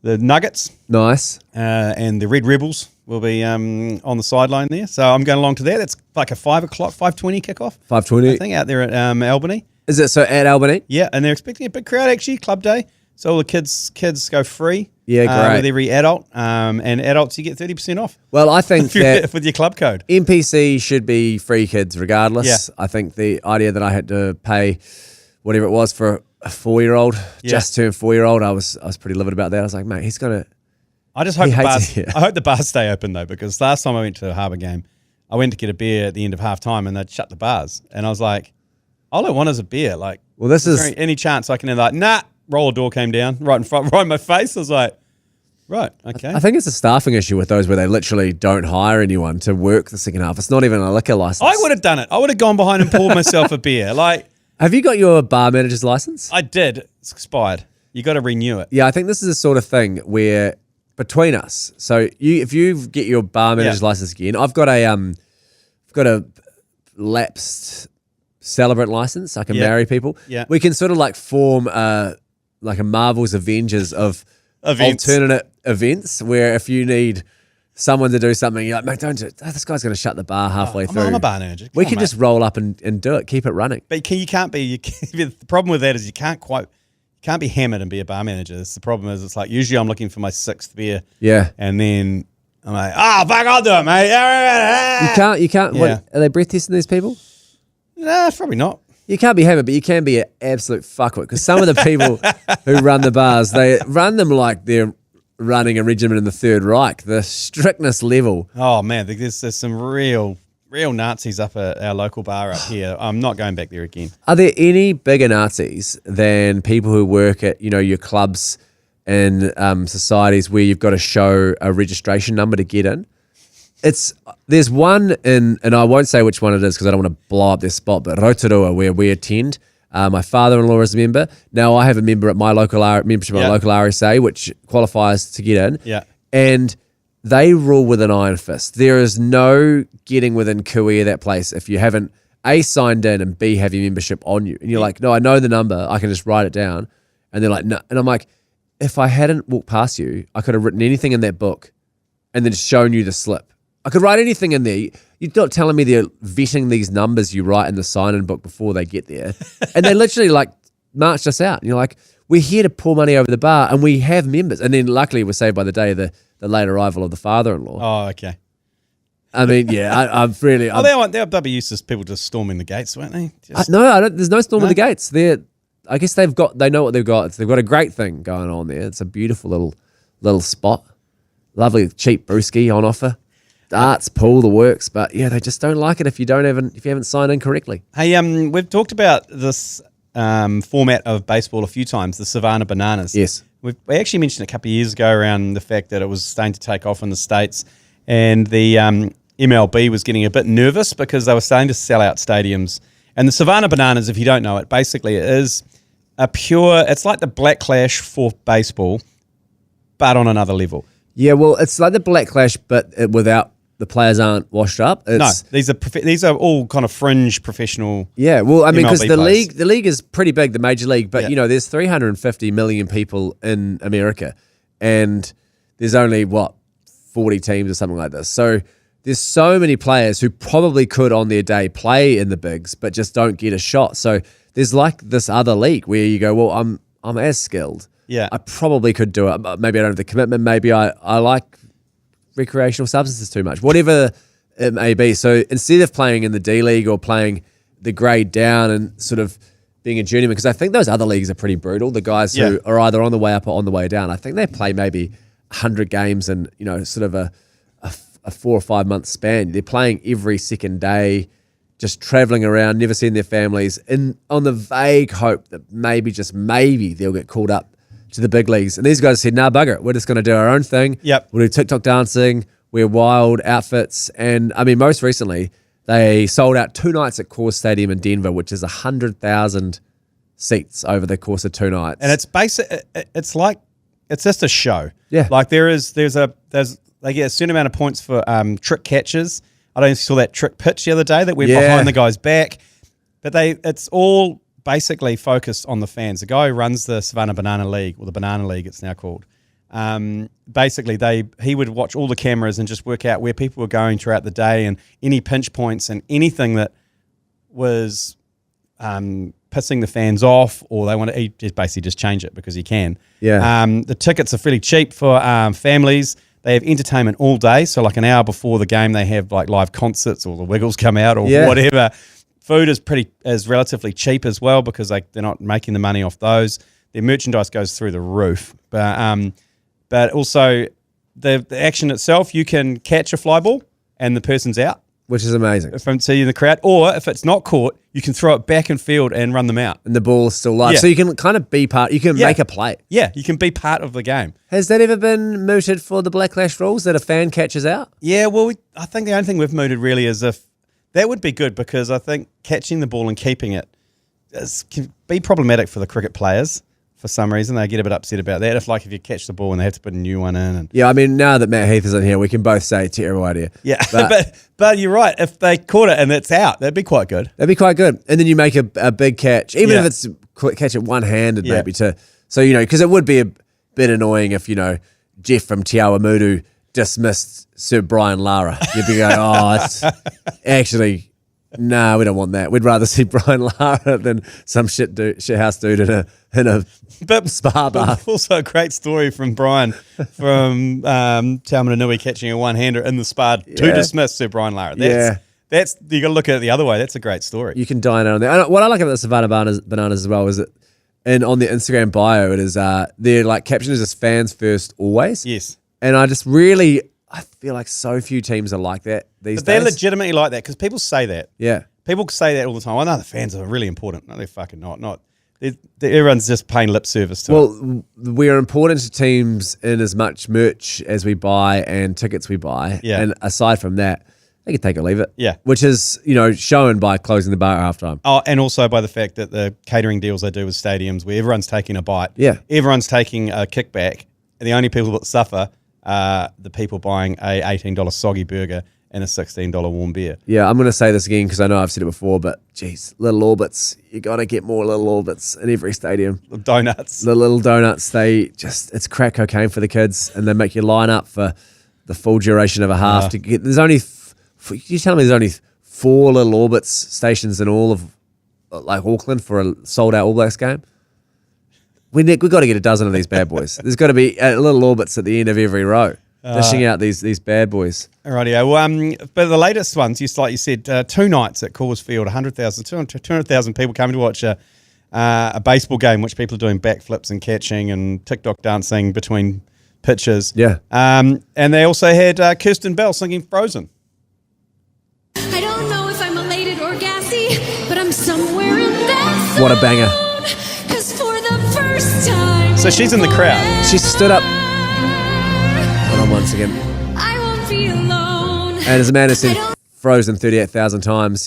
Nuggets. Nice. And the Red Rebels will be on the sideline there. So I'm going along to that. That's like a 5:20 kickoff. 5:20. I think out there at Albany. Is it so at Albany? Yeah, and they're expecting a big crowd actually, club day. So all the kids go free. Yeah, great. With every adult. And adults, you get 30% off. Well, I think that with your club code. NPC should be free kids regardless. Yeah. I think the idea that I had to pay whatever it was for a 4-year-old, just turned 4-year-old, I was pretty livid about that. I was like, mate, he's going to... I just hope I hope the bars stay open though, because last time I went to a Harbour game, I went to get a beer at the end of half time and they'd shut the bars. And I was like, all I want is a beer. Like, well, this is any chance I can roller door came down right in front, right in my face. I was like, right, okay. I think it's a staffing issue with those where they literally don't hire anyone to work the second half. It's not even a liquor license. I would have done it. I would have gone behind and poured myself a beer. Have you got your bar manager's license? I did. It's expired. You got to renew it. Yeah, I think this is the sort of thing where between us. So if you get your bar manager's license again, I've got a lapsed celebrant license. I can marry people. Yeah. We can sort of form like a Marvel's Avengers of alternate events where if you need someone to do something, you're like, mate, don't do it. This guy's going to shut the bar halfway through. I'm a bar manager. We can just roll up and do it, keep it running. But you can't be. The problem with that is you can't be hammered and be a bar manager. That's the problem. Is it's like usually I'm looking for my 6th beer. Yeah. And then I'm like, fuck, I'll do it, mate. You can't. Yeah. What, are they breath testing these people? Nah, probably not. You can't be hammered, but you can be an absolute fuckwit. Because some of the people who run the bars, they run them like they're running a regiment in the Third Reich. The strictness level. Oh man, there's some real Nazis up at our local bar up here. I'm not going back there again. Are there any bigger Nazis than people who work at, your clubs and societies where you've got to show a registration number to get in? There's one and I won't say which one it is because I don't want to blow up their spot, but Rotorua, where we attend. My father-in-law is a member. Now I have a member at my local membership at my local RSA, which qualifies to get in. Yeah. And they rule with an iron fist. There is no getting within cooey of that place if you haven't A, signed in, and B, have your membership on you. And you're like, no, I know the number. I can just write it down. And they're like, no. And I'm like, if I hadn't walked past you, I could have written anything in that book and then shown you the slip. I could write anything in there. You're not telling me they're vetting these numbers you write in the sign-in book before they get there. And they literally marched us out. And you're like, we're here to pour money over the bar and we have members. And then luckily we're saved by the day the late arrival of the father-in-law. Oh, okay. I mean, yeah, I've really... They'll be used to people just storming the gates, weren't they? There's no storm of the gates. I guess they know what they've got. They've got a great thing going on there. It's a beautiful little spot. Lovely cheap brewski on offer. Darts, pool, the works. But yeah, they just don't like it if you haven't signed in correctly. Hey, we've talked about this format of baseball a few times, the Savannah Bananas. Yes. We actually mentioned a couple of years ago around the fact that it was starting to take off in the States, and the MLB was getting a bit nervous because they were starting to sell out stadiums. And the Savannah Bananas, if you don't know it, basically it is it's like the Black Clash for baseball, but on another level. Yeah, well, it's like the Black Clash, but without the players aren't washed up. No, these are all kind of fringe professional. Yeah, well, I mean, because MLB players. the league is pretty big, the major league, but there's 350 million people in America, and there's only 40 teams or something like this. So there's so many players who probably could on their day play in the bigs, but just don't get a shot. So there's like this other league where you go, well, I'm as skilled. Yeah, I probably could do it. But maybe I don't have the commitment. Maybe I like recreational substances too much, whatever it may be. So instead of playing in the D League or playing the grade down and sort of being a journeyman, because I think those other leagues are pretty brutal. The guys who are either on the way up or on the way down, I think they play maybe 100 games in sort of a 4 or 5 month span. They're playing every second day, just traveling around, never seeing their families, on the vague hope that maybe, just maybe, they'll get called up to the big leagues. And these guys said, nah, bugger it. We're just going to do our own thing. Yep. We'll do TikTok dancing, wear wild outfits. And I mean, most recently, they sold out 2 nights at Coors Stadium in Denver, which is 100,000 seats over the course of 2 nights. And it's just a show. Yeah. Like they get a certain amount of points for trick catches. I don't know if you saw that trick pitch the other day that went behind the guy's back. But it's all basically focused on the fans. The guy who runs the Savannah Banana League, or the Banana League it's now called, basically he would watch all the cameras and just work out where people were going throughout the day and any pinch points and anything that was pissing the fans off, or he just basically just change it because he can. Yeah. The tickets are fairly cheap for families. They have entertainment all day, so like an hour before the game they have like live concerts or the Wiggles come out or whatever. Food is relatively cheap as well because they're not making the money off those. Their merchandise goes through the roof. But also the action itself, you can catch a fly ball and the person's out. Which is amazing. From seeing the crowd. Or if it's not caught, you can throw it back in field and run them out. And the ball's still live. Yeah. So you can kind of be part, you can make a play. Yeah, you can be part of the game. Has that ever been mooted for the Black Clash rules, that a fan catches out? Yeah, well, I think the only thing we've mooted really is if that would be good, because I think catching the ball and keeping it can be problematic for the cricket players. For some reason, they get a bit upset about that. If you catch the ball and they have to put a new one in. And yeah, I mean, now that Matt Heath is in here, we can both say terrible idea. Yeah, but you're right. If they caught it and it's out, that'd be quite good. That'd be quite good. And then you make a big catch, even if it's catch it one-handed maybe too. So, because it would be a bit annoying if, Jeff from Te Awamutu dismissed Sir Brian Lara. You'd be going, it's actually No, we don't want that. We'd rather see Brian Lara than some shit house dude in a spa bar. But also a great story from Brian from Taumananui catching a one-hander in the spa to dismiss Sir Brian Lara. That's you got to look at it the other way. That's a great story. You can dine out on that. What I like about the Savannah Bananas as well is that, and on the Instagram bio, it is their like caption is just fans first always. Yes. And I feel like so few teams are like that these days. They're legitimately like that because people say that. Yeah. People say that all the time. I know the fans are really important. No, they're fucking not. Everyone's just paying lip service to it. Well, we are important to teams in as much merch as we buy and tickets we buy. Yeah. And aside from that, they can take or leave it. Yeah. Which is, shown by closing the bar at halftime. Oh, and also by the fact that the catering deals they do with stadiums where everyone's taking a bite. Yeah. Everyone's taking a kickback. And the only people that suffer are the people buying a $18 soggy burger and a $16 warm beer. Yeah, I'm going to say this again because I know I've said it before, but geez, little orbits. You got to get more little orbits in every stadium. The donuts. The little donuts, it's crack cocaine for the kids, and they make you line up for the full duration of a half to get. There's only, you tell me there's only 4 little orbits stations in all of like Auckland for a sold out All Blacks game. We've got to get a dozen of these bad boys. There's got to be little orbits at the end of every row. Dishing out these bad boys. Alrighty, well, but the latest ones, like you said, 2 nights at Coors Field, 200,000 people coming to watch a baseball game, which people are doing backflips and catching and TikTok dancing between pitches. Yeah. And they also had Kirsten Bell singing Frozen. I don't know if I'm elated or gassy, but I'm somewhere in that zone. What a banger. 'Cause for the first time. So she's in the crowd. She stood up. Hold on once again. I won't be alone. And as Amanda said, Frozen 38,000 times,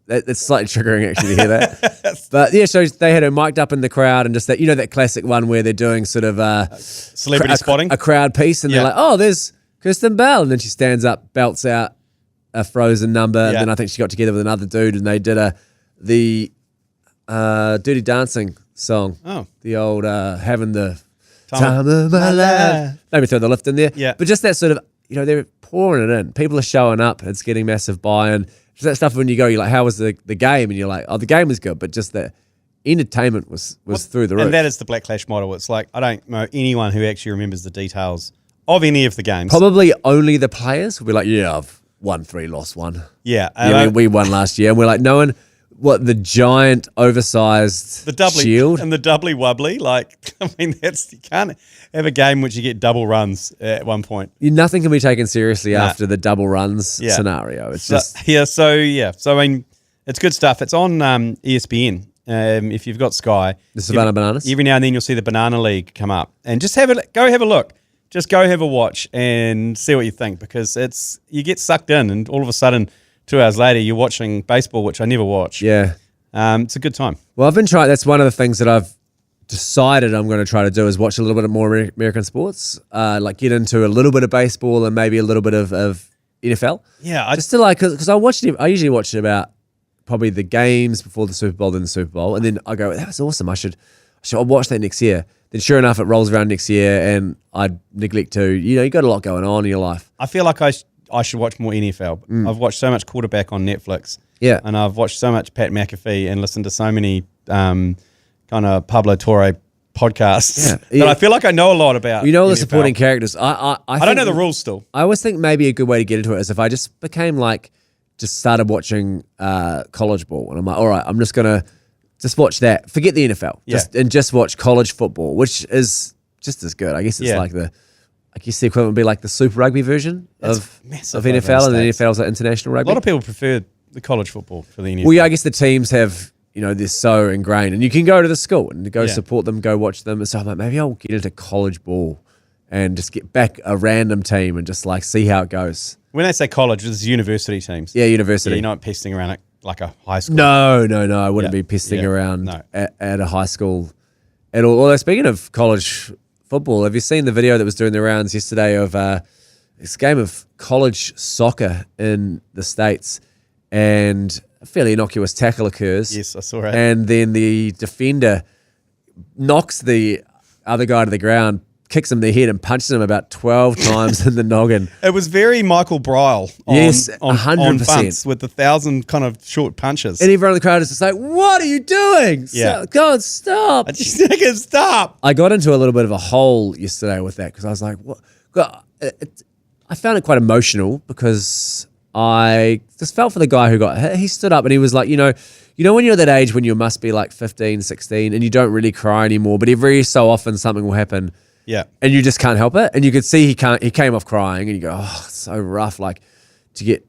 it's slightly triggering actually to hear that. But yeah, so they had her mic'd up in the crowd and just that, that classic one where they're doing sort of celebrity spotting. A crowd piece and they're like, oh, there's Kirsten Bell. And then she stands up, belts out a Frozen number. And then I think she got together with another dude and they did the Dirty Dancing song. Oh. The old having the time of my life. Maybe throw the lift in there. Yeah. But just that sort of, they're pouring it in. People are showing up. It's getting massive buy-in. Just that stuff when you go, you're like, how was the game? And you're like, oh, the game was good. But just the entertainment was through the roof. And that is the Black Clash model. It's like, I don't know anyone who actually remembers the details of any of the games. Probably only the players will be like, yeah, I've won 3, lost 1. Yeah. We won last year. And we're like, no one... What, the giant, oversized shield? And the doubly wobbly. Like, I mean, you can't have a game which you get double runs at one point. Nothing can be taken seriously after the double runs scenario. It's just... So, I mean, it's good stuff. It's on ESPN if you've got Sky. The Savannah Bananas? Every now and then you'll see the Banana League come up. And just go have a look. Just go have a watch and see what you think because you get sucked in and all of a sudden... 2 hours later, you're watching baseball, which I never watch. Yeah. It's a good time. Well, I've been trying. That's one of the things that I've decided I'm going to try to do is watch a little bit more American sports, like get into a little bit of baseball and maybe a little bit of NFL. Yeah. Just to because I usually watch it about probably the games before the Super Bowl, then the Super Bowl. And then I go, that was awesome. I'll watch that next year. Then sure enough, it rolls around next year and I neglect to, you got a lot going on in your life. I feel like I should watch more NFL. I've watched so much quarterback on Netflix. Yeah. And I've watched so much Pat McAfee and listened to so many kind of Pablo Torre podcasts that I feel like I know a lot about. The NFL. supporting characters. I don't know the rules still. I always think maybe a good way to get into it is if I just became just started watching college ball and I'm like, all right, I'm just going to just watch that. Forget the NFL. Just watch college football, which is just as good. I guess it's I guess the equivalent would be like the Super Rugby version of NFL, and the NFL's like international rugby. A lot of people prefer the college football for the NFL. Well, yeah, I guess the teams have, they're so ingrained, and you can go to the school and go support them, go watch them. And so I'm like, maybe I'll get into college ball and just get back a random team and just see how it goes. When they say college, it's university teams. Yeah, university. Yeah, you're not pesting around like a high school. No. I wouldn't be pesting around at a high school at all. Although speaking of college football, have you seen the video that was doing the rounds yesterday of this game of college soccer in the States and a fairly innocuous tackle occurs? Yes, I saw it. And then the defender knocks the other guy to the ground, kicks him in the head and punches him about 12 times in the noggin. It was very Michael Bryle on, Yes, on 100%. punts with 1,000 kind of short punches. And everyone in the crowd is just like, what are you doing? Yeah. God, stop. I just think it's stop. I got into a little bit of a hole yesterday with that because I was like, what? God, I found it quite emotional because I just felt for the guy who got hit. He stood up and he was like, you know when you're that age when you must be like 15, 16 and you don't really cry anymore, but every so often something will happen. Yeah. And you just can't help it. And you could see he came off crying and you go, oh, it's so rough, like to get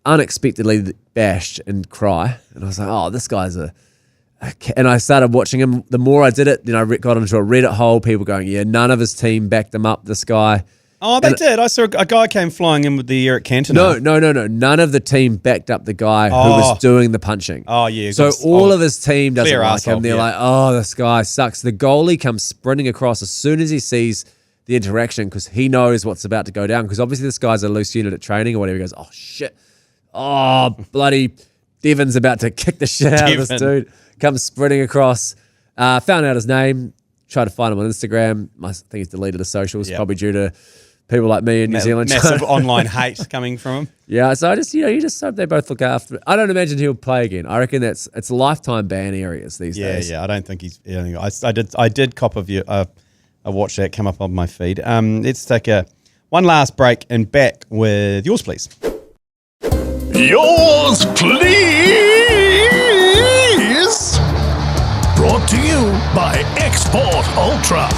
unexpectedly bashed and cry. And I was like, oh, this guy's and I started watching him. The more I did it, then I got into a Reddit hole, people going, yeah, none of his team backed him up, this guy. Oh, they did. I saw a guy came flying in with the Eric Cantona. No. None of the team backed up the guy who was doing the punching. Oh, yeah. So all of his team doesn't clear like him. arsehole, They're like, oh, this guy sucks. The goalie comes sprinting across as soon as he sees the interaction because he knows what's about to go down because obviously this guy's a loose unit at training or whatever. He goes, oh, shit. Oh, bloody Devon's about to kick the shit out of this dude. Comes sprinting across. Found out his name. Tried to find him on Instagram. I think he's deleted the socials, probably due to people like me in New Zealand. Massive online hate coming from him. Yeah, so I just, you just hope they both look after it. I don't imagine he'll play again. I reckon it's lifetime ban areas these days. Yeah, I don't think he's. Yeah, I did cop of you. I watched that come up on my feed. Let's take one last break and back with yours, please. Yours, please. Brought to you by Export Ultra.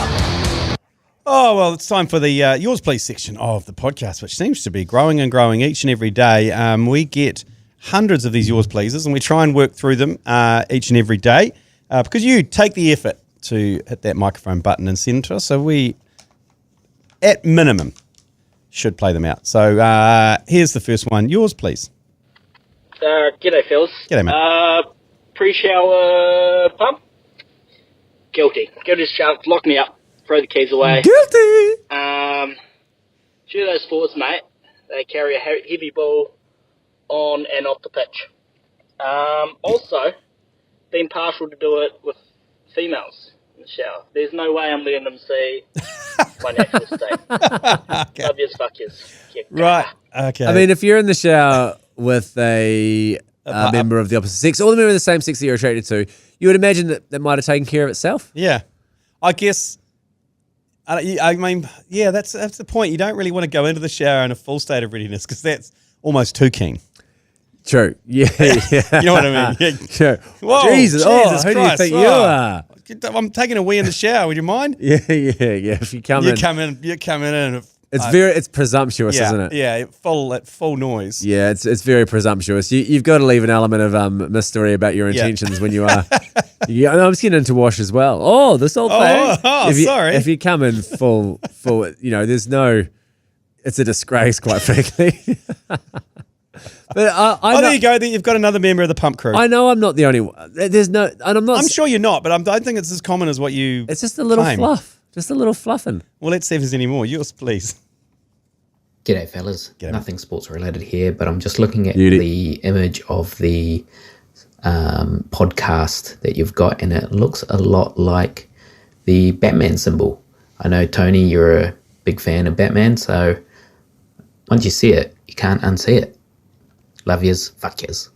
Oh, well, it's time for the Yours Please section of the podcast, which seems to be growing and growing each and every day. We get hundreds of these Yours Pleases, and we try and work through them each and every day because you take the effort to hit that microphone button and send them to us. So we, at minimum, should play them out. So here's the first one. Yours, please. G'day, fellas. G'day, mate. Pre-shower pump. Guilty. Guilty as charged. Lock me up. Throw the keys away. Guilty! Due to those forwards, mate, they carry a heavy ball on and off the pitch. Also, being partial to do it with females in the shower. There's no way I'm letting them see my natural state. Okay. Love yous, fuck yous. Yeah. Right. Okay. I mean, if you're in the shower with a member of the opposite sex or the member of the same sex that you're attracted to, you would imagine that might have taken care of itself. Yeah. I guess... I mean, yeah, that's the point. You don't really want to go into the shower in a full state of readiness because that's almost too keen. True. Yeah. You know what I mean? Yeah. Sure. Whoa, Jesus Christ. who do you think you are? I'm taking a wee in the shower. Would you mind? Yeah. If you come in. You're coming in. It's presumptuous, isn't it? Yeah, full noise. Yeah, it's very presumptuous. You've got to leave an element of mystery about your intentions when you are. Yeah, I'm just getting into wash as well. Oh, this old thing. Sorry. If you come in full, there's no. It's a disgrace, quite frankly. But there you go. You've got another member of the pump crew. I know I'm not the only one. There's no, and I'm not. I'm sure you're not, but I don't think it's as common as what you. It's just a little claim. fluff. Just a little fluffing. Well, let's see if there's any more. Yours, please. G'day, fellas. G'day, Nothing sports related here, but I'm just looking at the image of the podcast that you've got, and it looks a lot like the Batman symbol. I know, Tony, you're a big fan of Batman, so once you see it, you can't unsee it. Love yous, fuck yous.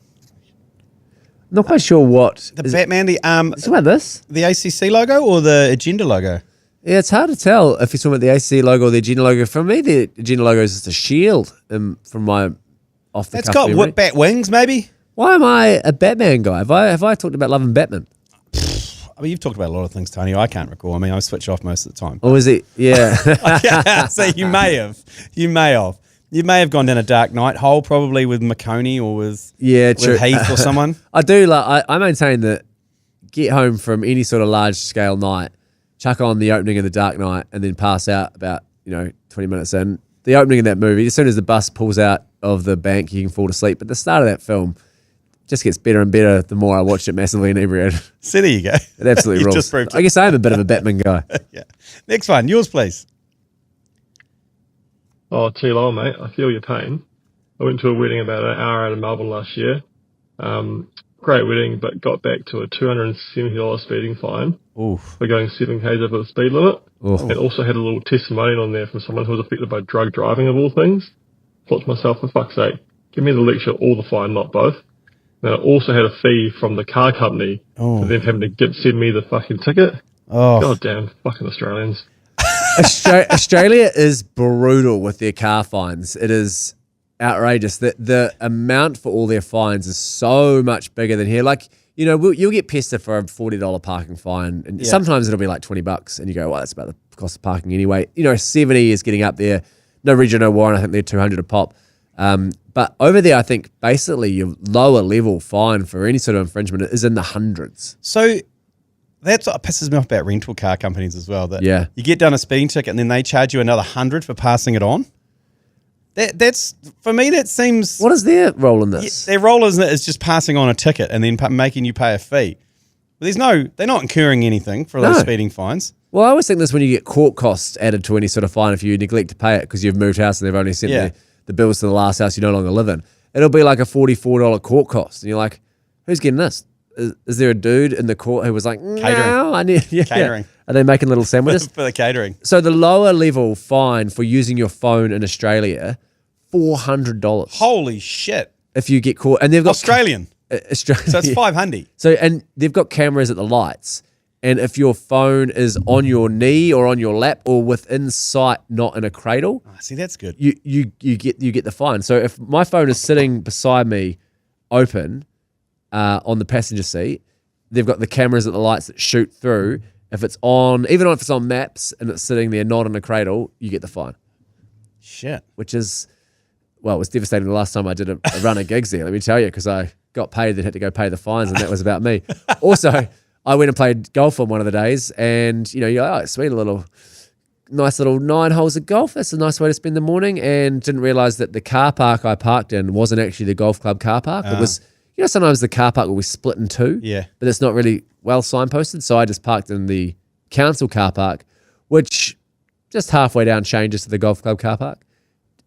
Not quite sure what The Batman, It's about this. the ACC logo or the Agenda logo? Yeah, it's hard to tell if you're talking about the ACC logo or the Agenda logo. For me, the Agenda logo is just a shield from my off the It's cuff got memory. whip bat wings, maybe. Why am I a Batman guy? Have I talked about loving Batman? I mean, you've talked about a lot of things, Tony. I can't recall. I mean, I switch off most of the time. Or is it? Yeah. So you may have. You may have gone down a dark night hole, probably with McConey or with True. with Heath or someone. I do. I maintain that get home from any sort of large scale night, chuck on the opening of The Dark Knight, and then pass out about 20 minutes in. The opening of that movie, as soon as the bus pulls out of the bank, you can fall asleep. But the start of that film just gets better and better the more I watch it massively inebriated. So there you go. It absolutely You rules. just proved it. I guess I am a bit of a Batman guy. Yeah. Next one. Yours, please. Oh, too long, mate. I feel your pain. I went to a wedding about an hour out of Melbourne last year. great wedding, but got back to a $270 speeding fine for going 7 k's over the speed limit. And also had a little testimonial on there from someone who was affected by drug driving of all things. Thought to myself, for fuck's sake, give me the lecture or the fine, not both. Then I also had a fee from the car company for them having to send me the fucking ticket. God damn, fucking Australians. Australia is brutal with their car fines. It is outrageous. The amount for all their fines is so much bigger than here. Like, you know, you'll get pestered for a $40 parking fine, and sometimes it'll be like $20, and you go, well, that's about the cost of parking anyway. You know, 70 is getting up there. No region, no warrant. I think they're 200 a pop. But over there, I think basically your lower level fine for any sort of infringement is in the hundreds. So that's what pisses me off about rental car companies as well. That you get done a speeding ticket and then they charge you another $100 for passing it on. That's for me. That seems. What is their role in this? Their role is just passing on a ticket and then making you pay a fee. But they're not incurring anything for those speeding fines. Well, I always think this when you get court costs added to any sort of fine if you neglect to pay it because you've moved house and they've only sent the bills to the last house you no longer live in. It'll be like a $44 court cost, and you're like, who's getting this? Is there a dude in the court who was like, no, catering? I need catering. Are they making little sandwiches for the catering? So the lower level fine for using your phone in Australia, $400. Holy shit! If you get caught, and they've got Australian. Australian. So it's $500. So and they've got cameras at the lights, and if your phone is on your knee or on your lap or within sight, not in a cradle, see that's good. You get the fine. So if my phone is sitting beside me, open, on the passenger seat, they've got the cameras at the lights that shoot through. If it's on, even if it's on maps and it's sitting there not in a cradle, you get the fine. Shit. Which is, well, it was devastating the last time I did a run of gigs there, let me tell you, because I got paid, then had to go pay the fines, and that was about me. Also, I went and played golf on one of the days, and, you know, you're like, oh, sweet, nice little 9 holes of golf. That's a nice way to spend the morning, and didn't realise that the car park I parked in wasn't actually the golf club car park. It was, you know, sometimes the car park will be split in two, but it's not really well signposted, so I just parked in the council car park, which just halfway down changes to the golf club car park.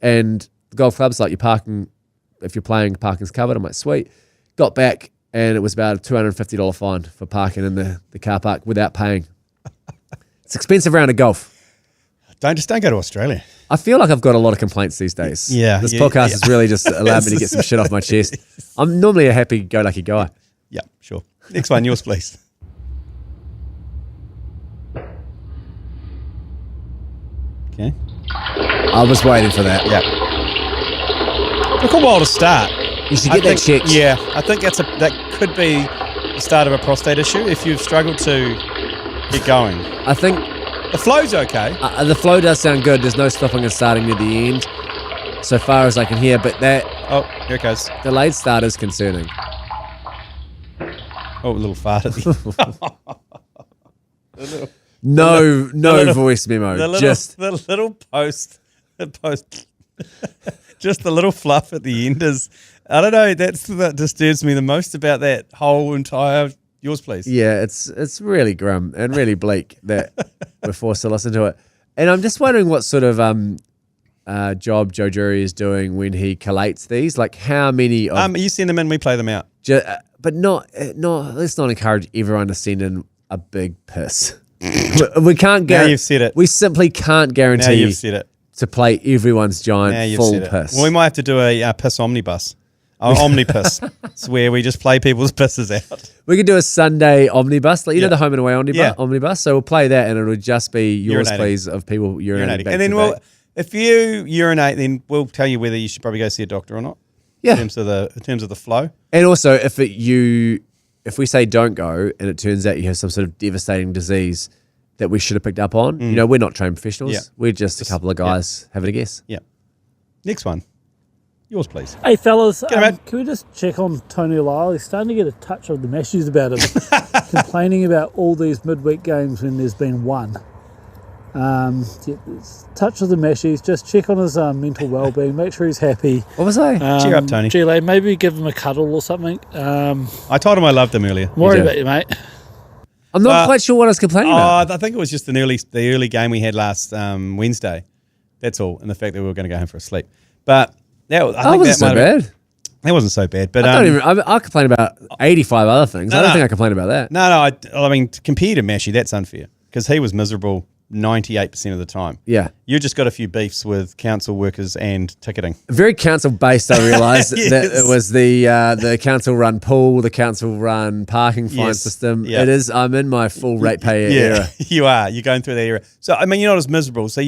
And the golf club's like, you're parking, if you're playing, parking's covered. I'm like, sweet. Got back, and it was about a $250 fine for parking in the car park without paying. It's expensive round of golf. Don't go to Australia. I feel like I've got a lot of complaints these days. This podcast has really just allowed me to get some shit off my chest. I'm normally a happy-go-lucky guy. Yeah, sure. Next one, yours, please. Okay. I was waiting for that. Yeah. Took a while to start. You should get that checked. Yeah, I think that could be the start of a prostate issue if you've struggled to get going. I think the flow's okay. The flow does sound good. There's no stopping and starting near the end, so far as I can hear. But that here it goes. Delayed start is concerning. Oh, a little fart at the end. No voice memo. Just the little post. Just the little fluff at the end is. I don't know. That's what disturbs me the most about that whole entire. Yours, please. Yeah, it's really grim and really bleak that we're forced to listen to it. And I'm just wondering what sort of job Joe Jury is doing when he collates these. Like how many? You send them in, we play them out. But not. Let's not encourage everyone to send in a big piss. We can't guarantee. Now you've said it. We simply can't guarantee. Now you've said it. To play everyone's giant full piss. Well, we might have to do a piss omnibus. Omnipiss. It's where we just play people's pisses out. We could do a Sunday omnibus, like you know the home and away omnibus. So we'll play that, and it'll just be yours, please, of people urinating. And then if you urinate, then we'll tell you whether you should probably go see a doctor or not. Yeah. In terms of the flow. And also, if we say don't go, and it turns out you have some sort of devastating disease that we should have picked up on, you know, we're not trained professionals. Yeah. We're just a couple of guys having a guess. Yeah. Next one. Yours, please. Hey, fellas, can we just check on Tony Lyall? He's starting to get a touch of the meshes about him, complaining about all these midweek games when there's been one. Touch of the meshes, just check on his mental well-being, make sure he's happy. What was I? Cheer up, Tony. Gile, maybe give him a cuddle or something. I told him I loved him earlier. I'm worried about you, mate. I'm not quite sure what I was complaining about. I think it was just the early game we had last Wednesday. That's all, and the fact that we were going to go home for a sleep. But I think wasn't so bad. That wasn't so bad. But I complain about 85 other things. I don't think I complain about that. No, I mean, compared to Mashy, that's unfair because he was miserable 98% of the time. Yeah. You just got a few beefs with council workers and ticketing. Very council-based, I realised. Yes. That it was the council-run pool, the council-run parking fine system. Yeah. It is. I'm in my full ratepayer era. You are. You're going through that era. So, I mean, you're not as miserable. So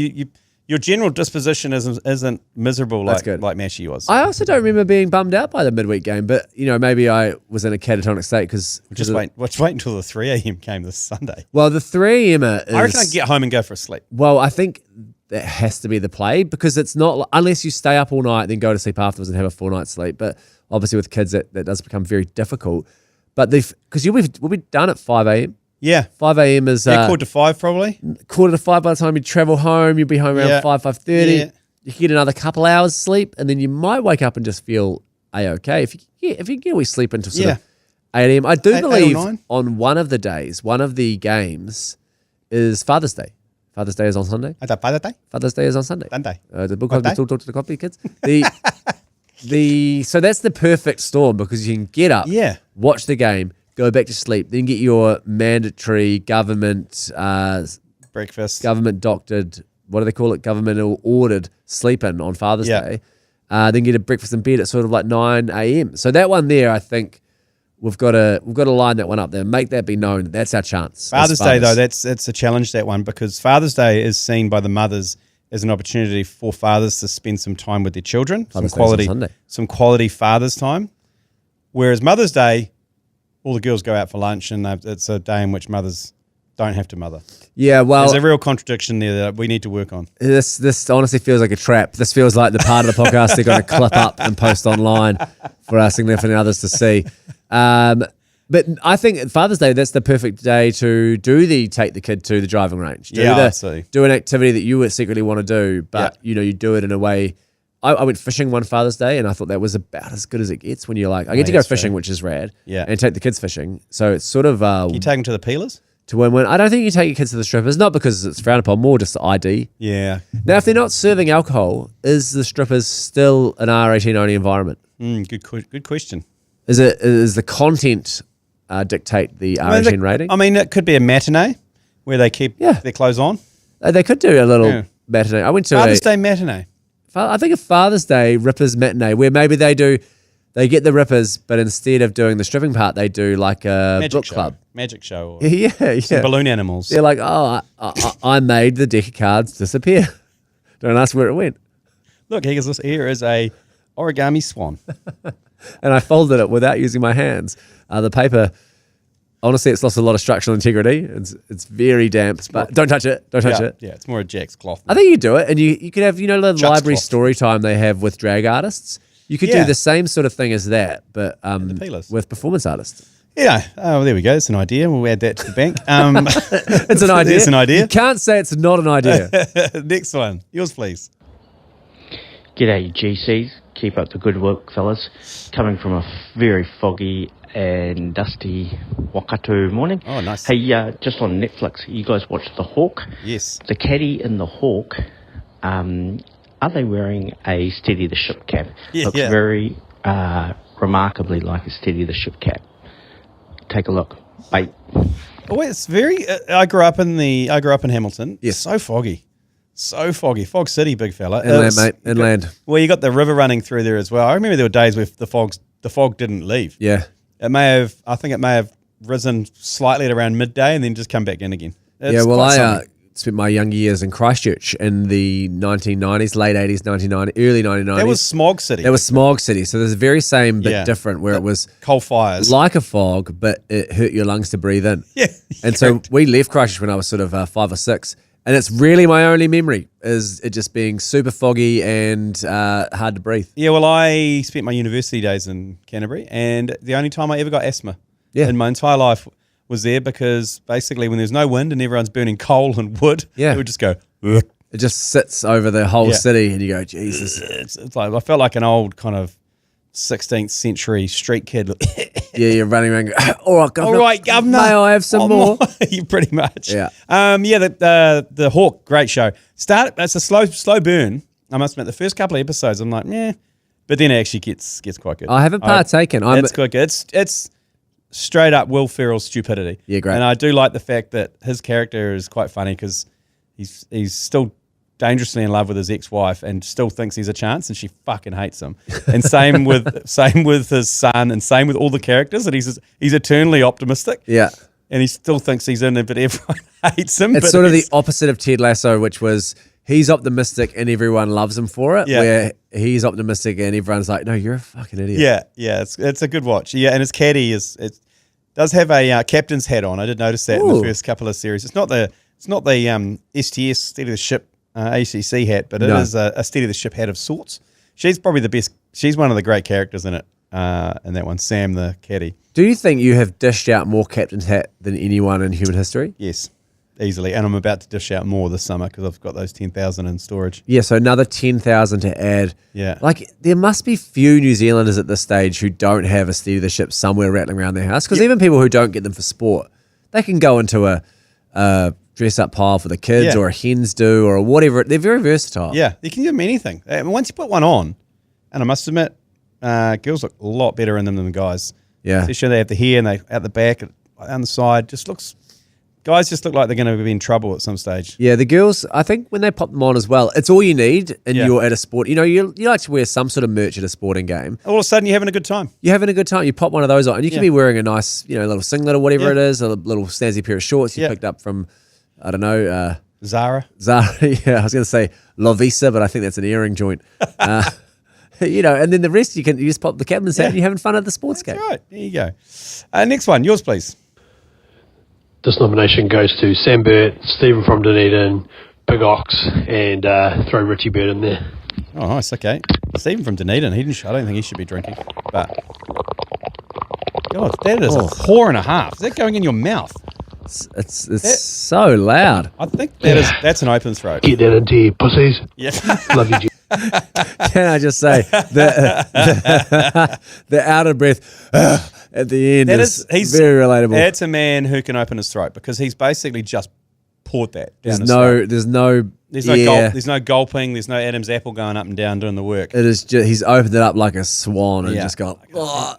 your general disposition isn't miserable like Mashy was. I also don't remember being bummed out by the midweek game, but, maybe I was in a catatonic state because... Just wait until the 3 a.m. game this Sunday. Well, the 3 a.m. is... I reckon I'd get home and go for a sleep. Well, I think that has to be the play because it's not... Unless you stay up all night, then go to sleep afterwards and have a full night's sleep. But obviously with kids, that does become very difficult. But because we'll be done at 5 a.m. Yeah. 5 a.m. is... quarter to 5 probably. Quarter to 5 by the time you travel home. You'll be home around 5:30. Yeah. You can get another couple hours sleep and then you might wake up and just feel A-okay. If you get we sleep into sort of 8 a.m. I do believe on one of the days, one of the games is Father's Day. Father's Day is on Sunday. Father's Day is on Sunday. The book talk to the copy kids. So that's the perfect storm because you can get up, watch the game, go back to sleep, then get your mandatory government breakfast, government doctored, what do they call it? Government ordered sleep in on Father's Day. Then get a breakfast in bed at sort of like 9 a.m. So that one there, I think we've got to line that one up there. Make that be known. That's our chance. Father's Day though, that's a challenge, that one, because Father's Day is seen by the mothers as an opportunity for fathers to spend some time with their children, some quality father's time. Whereas Mother's Day, all the girls go out for lunch, and it's a day in which mothers don't have to mother. Yeah, well, there's a real contradiction there that we need to work on. This honestly feels like a trap. This feels like the part of the podcast they're going to clip up and post online for our significant others to see. But I think Father's Day, that's the perfect day to take the kid to the driving range. Do an activity that you would secretly want to do, but you do it in a way. I went fishing one Father's Day, and I thought that was about as good as it gets when you're like, I get to go fishing, which is rad, and take the kids fishing. So it's sort of... you take them to the peelers? To win. I don't think you take your kids to the strippers, not because it's frowned upon, more just the ID. Yeah. Now, if they're not serving alcohol, is the strippers still an R18 only environment? Good question. Is the content dictate the R18 rating? I mean, it could be a matinee where they keep their clothes on. They could do a little matinee. I went to Father's Day matinee. I think a Father's Day Rippers matinee where maybe they get the Rippers, but instead of doing the stripping part, they do like a book club. Magic show. Or some balloon animals. They're like, I made the deck of cards disappear. Don't ask where it went. Look, here is a origami swan. And I folded it without using my hands. The paper, honestly, it's lost a lot of structural integrity. It's very damp, but don't touch it. Don't touch it. Yeah, it's more a Jack's cloth. I think you do it, and you could have, the library story time they have with drag artists. You could do the same sort of thing as that, but with performance artists. Yeah. Oh, there we go. It's an idea. We'll add that to the bank. It's an idea. It's an idea. You can't say it's not an idea. Next one. Yours, please. G'day, you GCs. Keep up the good work, fellas. Coming from a very foggy and dusty Wakatu morning. Oh, nice. Hey, just on Netflix, you guys watched The Hawk? Yes. The caddy in The Hawk, are they wearing a Steady the Ship cap? Looks very remarkably like a Steady the Ship cap. Take a look. Bye. Oh, it's very. I grew up in Hamilton. Yes. So foggy. Fog City, big fella. Inland, mate. Inland. Well, you got the river running through there as well. I remember there were days where the fog didn't leave. Yeah. I think it may have risen slightly at around midday and then just come back in again. I spent my young years in Christchurch in the 1990s, late 80s, 1990s, early 1990s. That was Smog City. So there's the very same but different where it was coal fires. Like a fog, but it hurt your lungs to breathe in. Yeah. And so we left Christchurch when I was sort of 5 or 6. And it's really my only memory is it just being super foggy and hard to breathe. Yeah, well, I spent my university days in Canterbury, and the only time I ever got asthma in my entire life was there because basically when there's no wind and everyone's burning coal and wood, it would just go... Ugh. It just sits over the whole city and you go, Jesus. It's like I felt like an old kind of 16th century street kid. You're running around going, all right, governor. May I have some more? You pretty much. Yeah. The Hawk, great show. It's a slow burn. I must admit, the first couple of episodes, I'm like, But then it actually gets quite good. I haven't partaken. It's quite good. It's straight up Will Ferrell's stupidity. Yeah, great. And I do like the fact that his character is quite funny because he's still dangerously in love with his ex-wife and still thinks he's a chance, and she fucking hates him. And same with his son, and same with all the characters. And he's eternally optimistic. Yeah. And he still thinks he's in it, but everyone hates him. It's sort of the opposite of Ted Lasso, which was he's optimistic and everyone loves him for it, where he's optimistic and everyone's like, no, you're a fucking idiot. Yeah, it's a good watch. Yeah, and his caddy does have a captain's hat on. I did notice that in the first couple of series. It's not the STS Steady the Ship ACC hat, but it is a Steady the Ship hat of sorts. She's probably the best. She's one of the great characters in it. In that one, Sam the caddy. Do you think you have dished out more captain's hat than anyone in human history? Yes, easily. And I'm about to dish out more this summer because I've got those 10,000 in storage. Yeah, so another 10,000 to add. Yeah. Like, there must be few New Zealanders at this stage who don't have a Steady the Ship somewhere rattling around their house. Because even people who don't get them for sport, they can go into a dress-up pile for the kids or a hens do or whatever. They're very versatile. Yeah, you can give them anything. Once you put one on, and I must admit, girls look a lot better in them than the guys. Yeah. Especially they have the hair and they out the back, on the side. Guys just look like they're going to be in trouble at some stage. Yeah, the girls, I think when they pop them on as well, it's all you need and you're at a sport. You know, you like to wear some sort of merch at a sporting game. All of a sudden you're having a good time. You're having a good time. You pop one of those on and you can be wearing a nice, little singlet or whatever it is, a little snazzy pair of shorts you picked up from, I don't know. Zara, yeah. I was going to say Lovisa, but I think that's an earring joint. And then the rest you just pop the captain's hat and you're having fun at the sports game. Right, there you go. Next one, yours please. This nomination goes to Sam Burt, Stephen from Dunedin, Big Ox, and throw Richie Bird in there. Oh, nice. Okay, Stephen from Dunedin. I don't think he should be drinking. But God, that is a pour and a half. Is that going in your mouth? It's so loud. I think that's an open throat. Get that into your pussies. Yeah, love you. Can I just say the out of breath at the end he's very relatable. That's a man who can open his throat because he's basically just poured that down his throat. There's no gulping. There's no Adam's apple going up and down doing the work. It is just he's opened it up like a swan and just gone.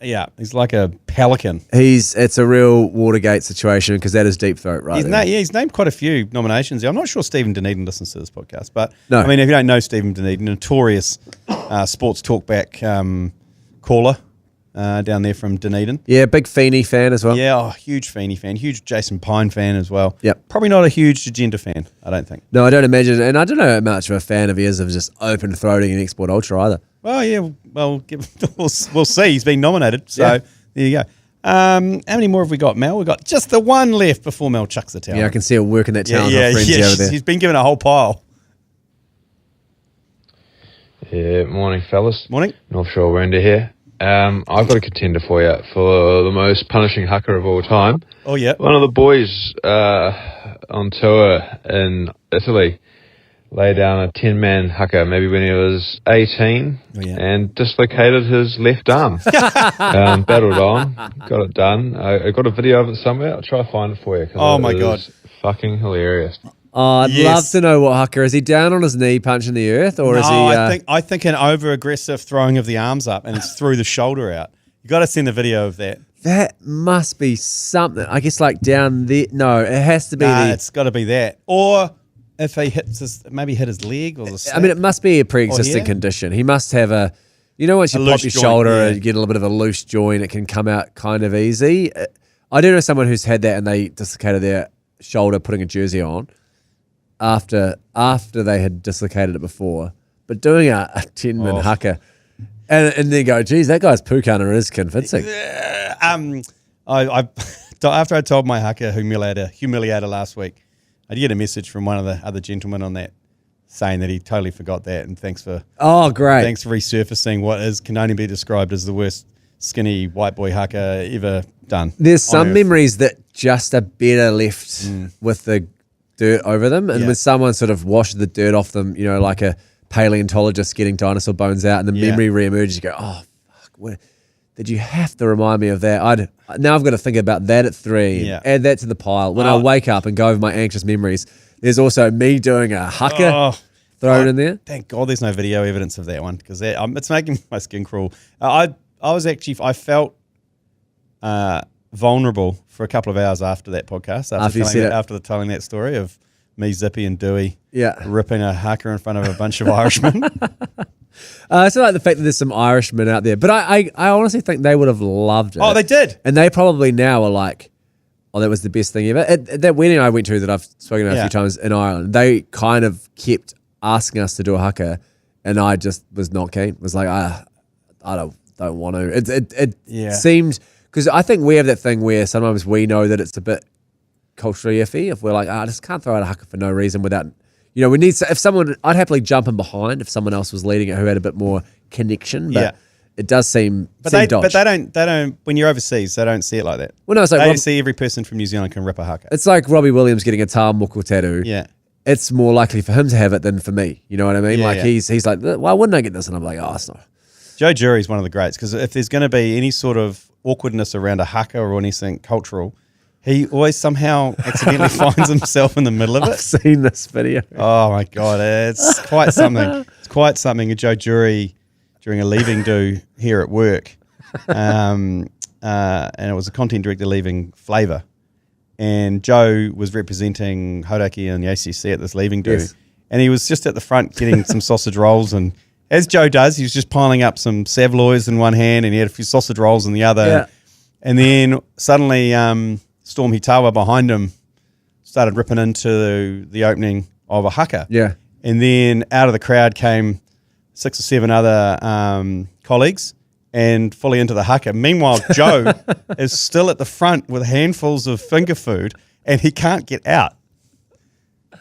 Yeah, he's like a pelican. It's a real Watergate situation because that is deep throat, right? He's named quite a few nominations. I'm not sure Stephen Dunedin listens to this podcast, but no. I mean, if you don't know Stephen Dunedin, notorious sports talkback caller. Down there from Dunedin. Yeah, big Feeney fan as well. Yeah, huge Feeney fan. Huge Jason Pine fan as well. Yep. Probably not a huge agenda fan, I don't think. No, I don't imagine. And I don't know how much of a fan of his of just open-throating an Export Ultra either. Well, yeah, we'll see. He's been nominated. So there you go. How many more have we got, Mel? We've got just the one left before Mel chucks the towel. Yeah, I can see her working that towel on her frenzy over there. He's been given a whole pile. Yeah, morning, fellas. Morning. North Shore Render here. I've got a contender for you for the most punishing haka of all time. Oh, yeah. One of the boys on tour in Italy lay down a 10-man haka maybe when he was 18 and dislocated his left arm. Battled on, got it done. I got a video of it somewhere. I'll try to find it for you. Oh, my God. Fucking hilarious. Oh, I'd love to know what haka. Is he down on his knee punching the earth, or is he? I think an over-aggressive throwing of the arms up and it's through the shoulder out. You got to send the video of that. That must be something. I guess like down there. No, it has to be. It's got to be that. Or if he hit his leg or the slap. I mean, it must be a pre-existing condition. He must have a. You know, once you pop your shoulder and you get a little bit of a loose joint, it can come out kind of easy. I do know someone who's had that and they dislocated their shoulder putting a jersey on. After they had dislocated it before, but doing a 10-man haka, and then go, geez, that guy's poo cunner is convincing. After I told my haka humiliator last week, I did get a message from one of the other gentlemen on that saying that he totally forgot that, and thanks for resurfacing what can only be described as the worst skinny white boy haka ever done. There's some memories that just are better left with the dirt over them, and when someone sort of washes the dirt off them, you know, like a paleontologist getting dinosaur bones out and the memory re-emerges, you go, oh fuck, did you have to remind me of that? Now I've got to think about that at 3, add that to the pile. When I wake up and go over my anxious memories, there's also me doing a haka thrown in there. Thank God there's no video evidence of that one because it's making my skin crawl. I felt vulnerable for a couple of hours after that podcast. After telling that story of me, Zippy, and Dewey ripping a haka in front of a bunch of Irishmen. So like the fact that there's some Irishmen out there. But I honestly think they would have loved it. Oh, they did. And they probably now are like, oh, that was the best thing ever. At that wedding I went to that I've spoken about a few times in Ireland, they kind of kept asking us to do a haka, and I just was not keen. Was like, I don't want to. It seemed, because I think we have that thing where sometimes we know that it's a bit culturally iffy. If we're like, I just can't throw out a haka for no reason without, we need, if someone, I'd happily jump in behind if someone else was leading it who had a bit more connection. But it does seem dodgy. But they don't, when you're overseas, they don't see it like that. Well, no, it's like they see every person from New Zealand can rip a haka. It's like Robbie Williams getting a tāmoko tattoo. Yeah. It's more likely for him to have it than for me. You know what I mean? He's like, why wouldn't I get this? And I'm like, oh, it's not. Joe Jury's one of the greats because if there's going to be any sort of awkwardness around a haka or anything cultural, he always somehow accidentally finds himself in the middle of it. I've seen this video. Oh my God, it's quite something. It's quite something. A Joe Jury during a leaving do here at work, and it was a content director leaving Flavour, and Joe was representing Hauraki and the ACC at this leaving do, and he was just at the front getting some sausage rolls, and as Joe does, he was just piling up some Savloys in one hand, and he had a few sausage rolls in the other, and then suddenly Storm Hitawa behind him started ripping into the opening of a haka, and then out of the crowd came 6 or 7 other colleagues and fully into the haka. Meanwhile, Joe is still at the front with handfuls of finger food and he can't get out.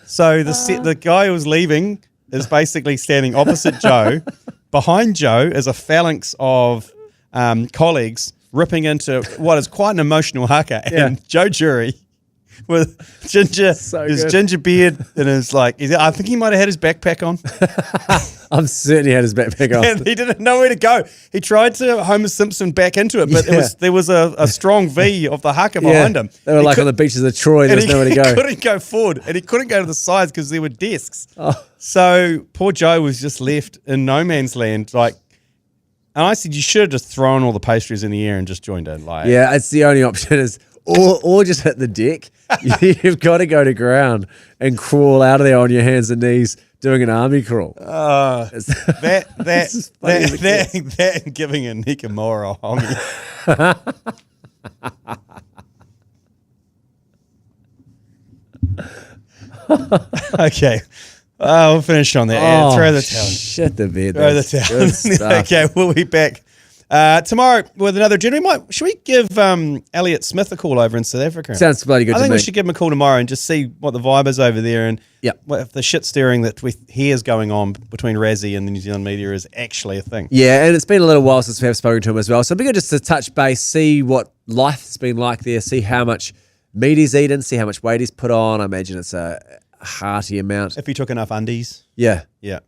So the guy who was leaving is basically standing opposite Joe. Behind Joe is a phalanx of colleagues ripping into what is quite an emotional haka. And Joe Jury with ginger beard and I think he might have had his backpack on. I'm certain he had his backpack on. And he didn't know where to go. He tried to Homer Simpson back into it, but there was a strong V of the haka behind him. They were on the beaches of Troy. There was nowhere to go. He couldn't go forward, and he couldn't go to the sides because there were desks. So poor Joe was just left in no man's land. And I said, you should have just thrown all the pastries in the air and just joined in. It's the only option is, or just hit the deck. You've got to go to ground and crawl out of there on your hands and knees doing an army crawl. That and giving a Nikamura a hongi. Okay. We'll finish on that. Throw the towel. Shit the bed. Throw the towel. Okay, we'll be back tomorrow with another agenda. Should we give Elliot Smith a call over in South Africa? Sounds bloody good to me. I think we should give him a call tomorrow and just see what the vibe is over there and if the shit stirring that we hear is going on between Razzie and the New Zealand media is actually a thing. Yeah, and it's been a little while since we have spoken to him as well. So it'd be good just to touch base, see what life's been like there, see how much meat he's eaten, see how much weight he's put on. I imagine it's a hearty amount. If he took enough undies. Yeah. Yeah.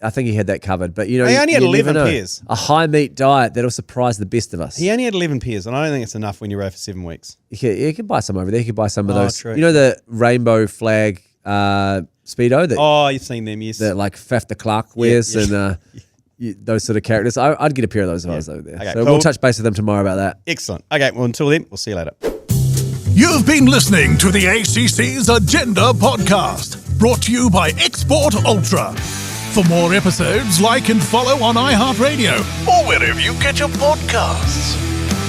I think he had that covered. But, he only had 11 pairs. A high meat diet that'll surprise the best of us. He only had 11 pairs, and I don't think it's enough when you're away for 7 weeks. You can buy some over there. You can buy some of those. True. You know the rainbow flag Speedo? You've seen them, yes. That Faf de Klerk wears and those sort of characters. I'd get a pair of those if I was over there. Okay, so we'll touch base with them tomorrow about that. Excellent. Okay, well, until then, we'll see you later. You've been listening to the ACC's Agenda Podcast, brought to you by Export Ultra. For more episodes, like and follow on iHeartRadio or wherever you get your podcasts.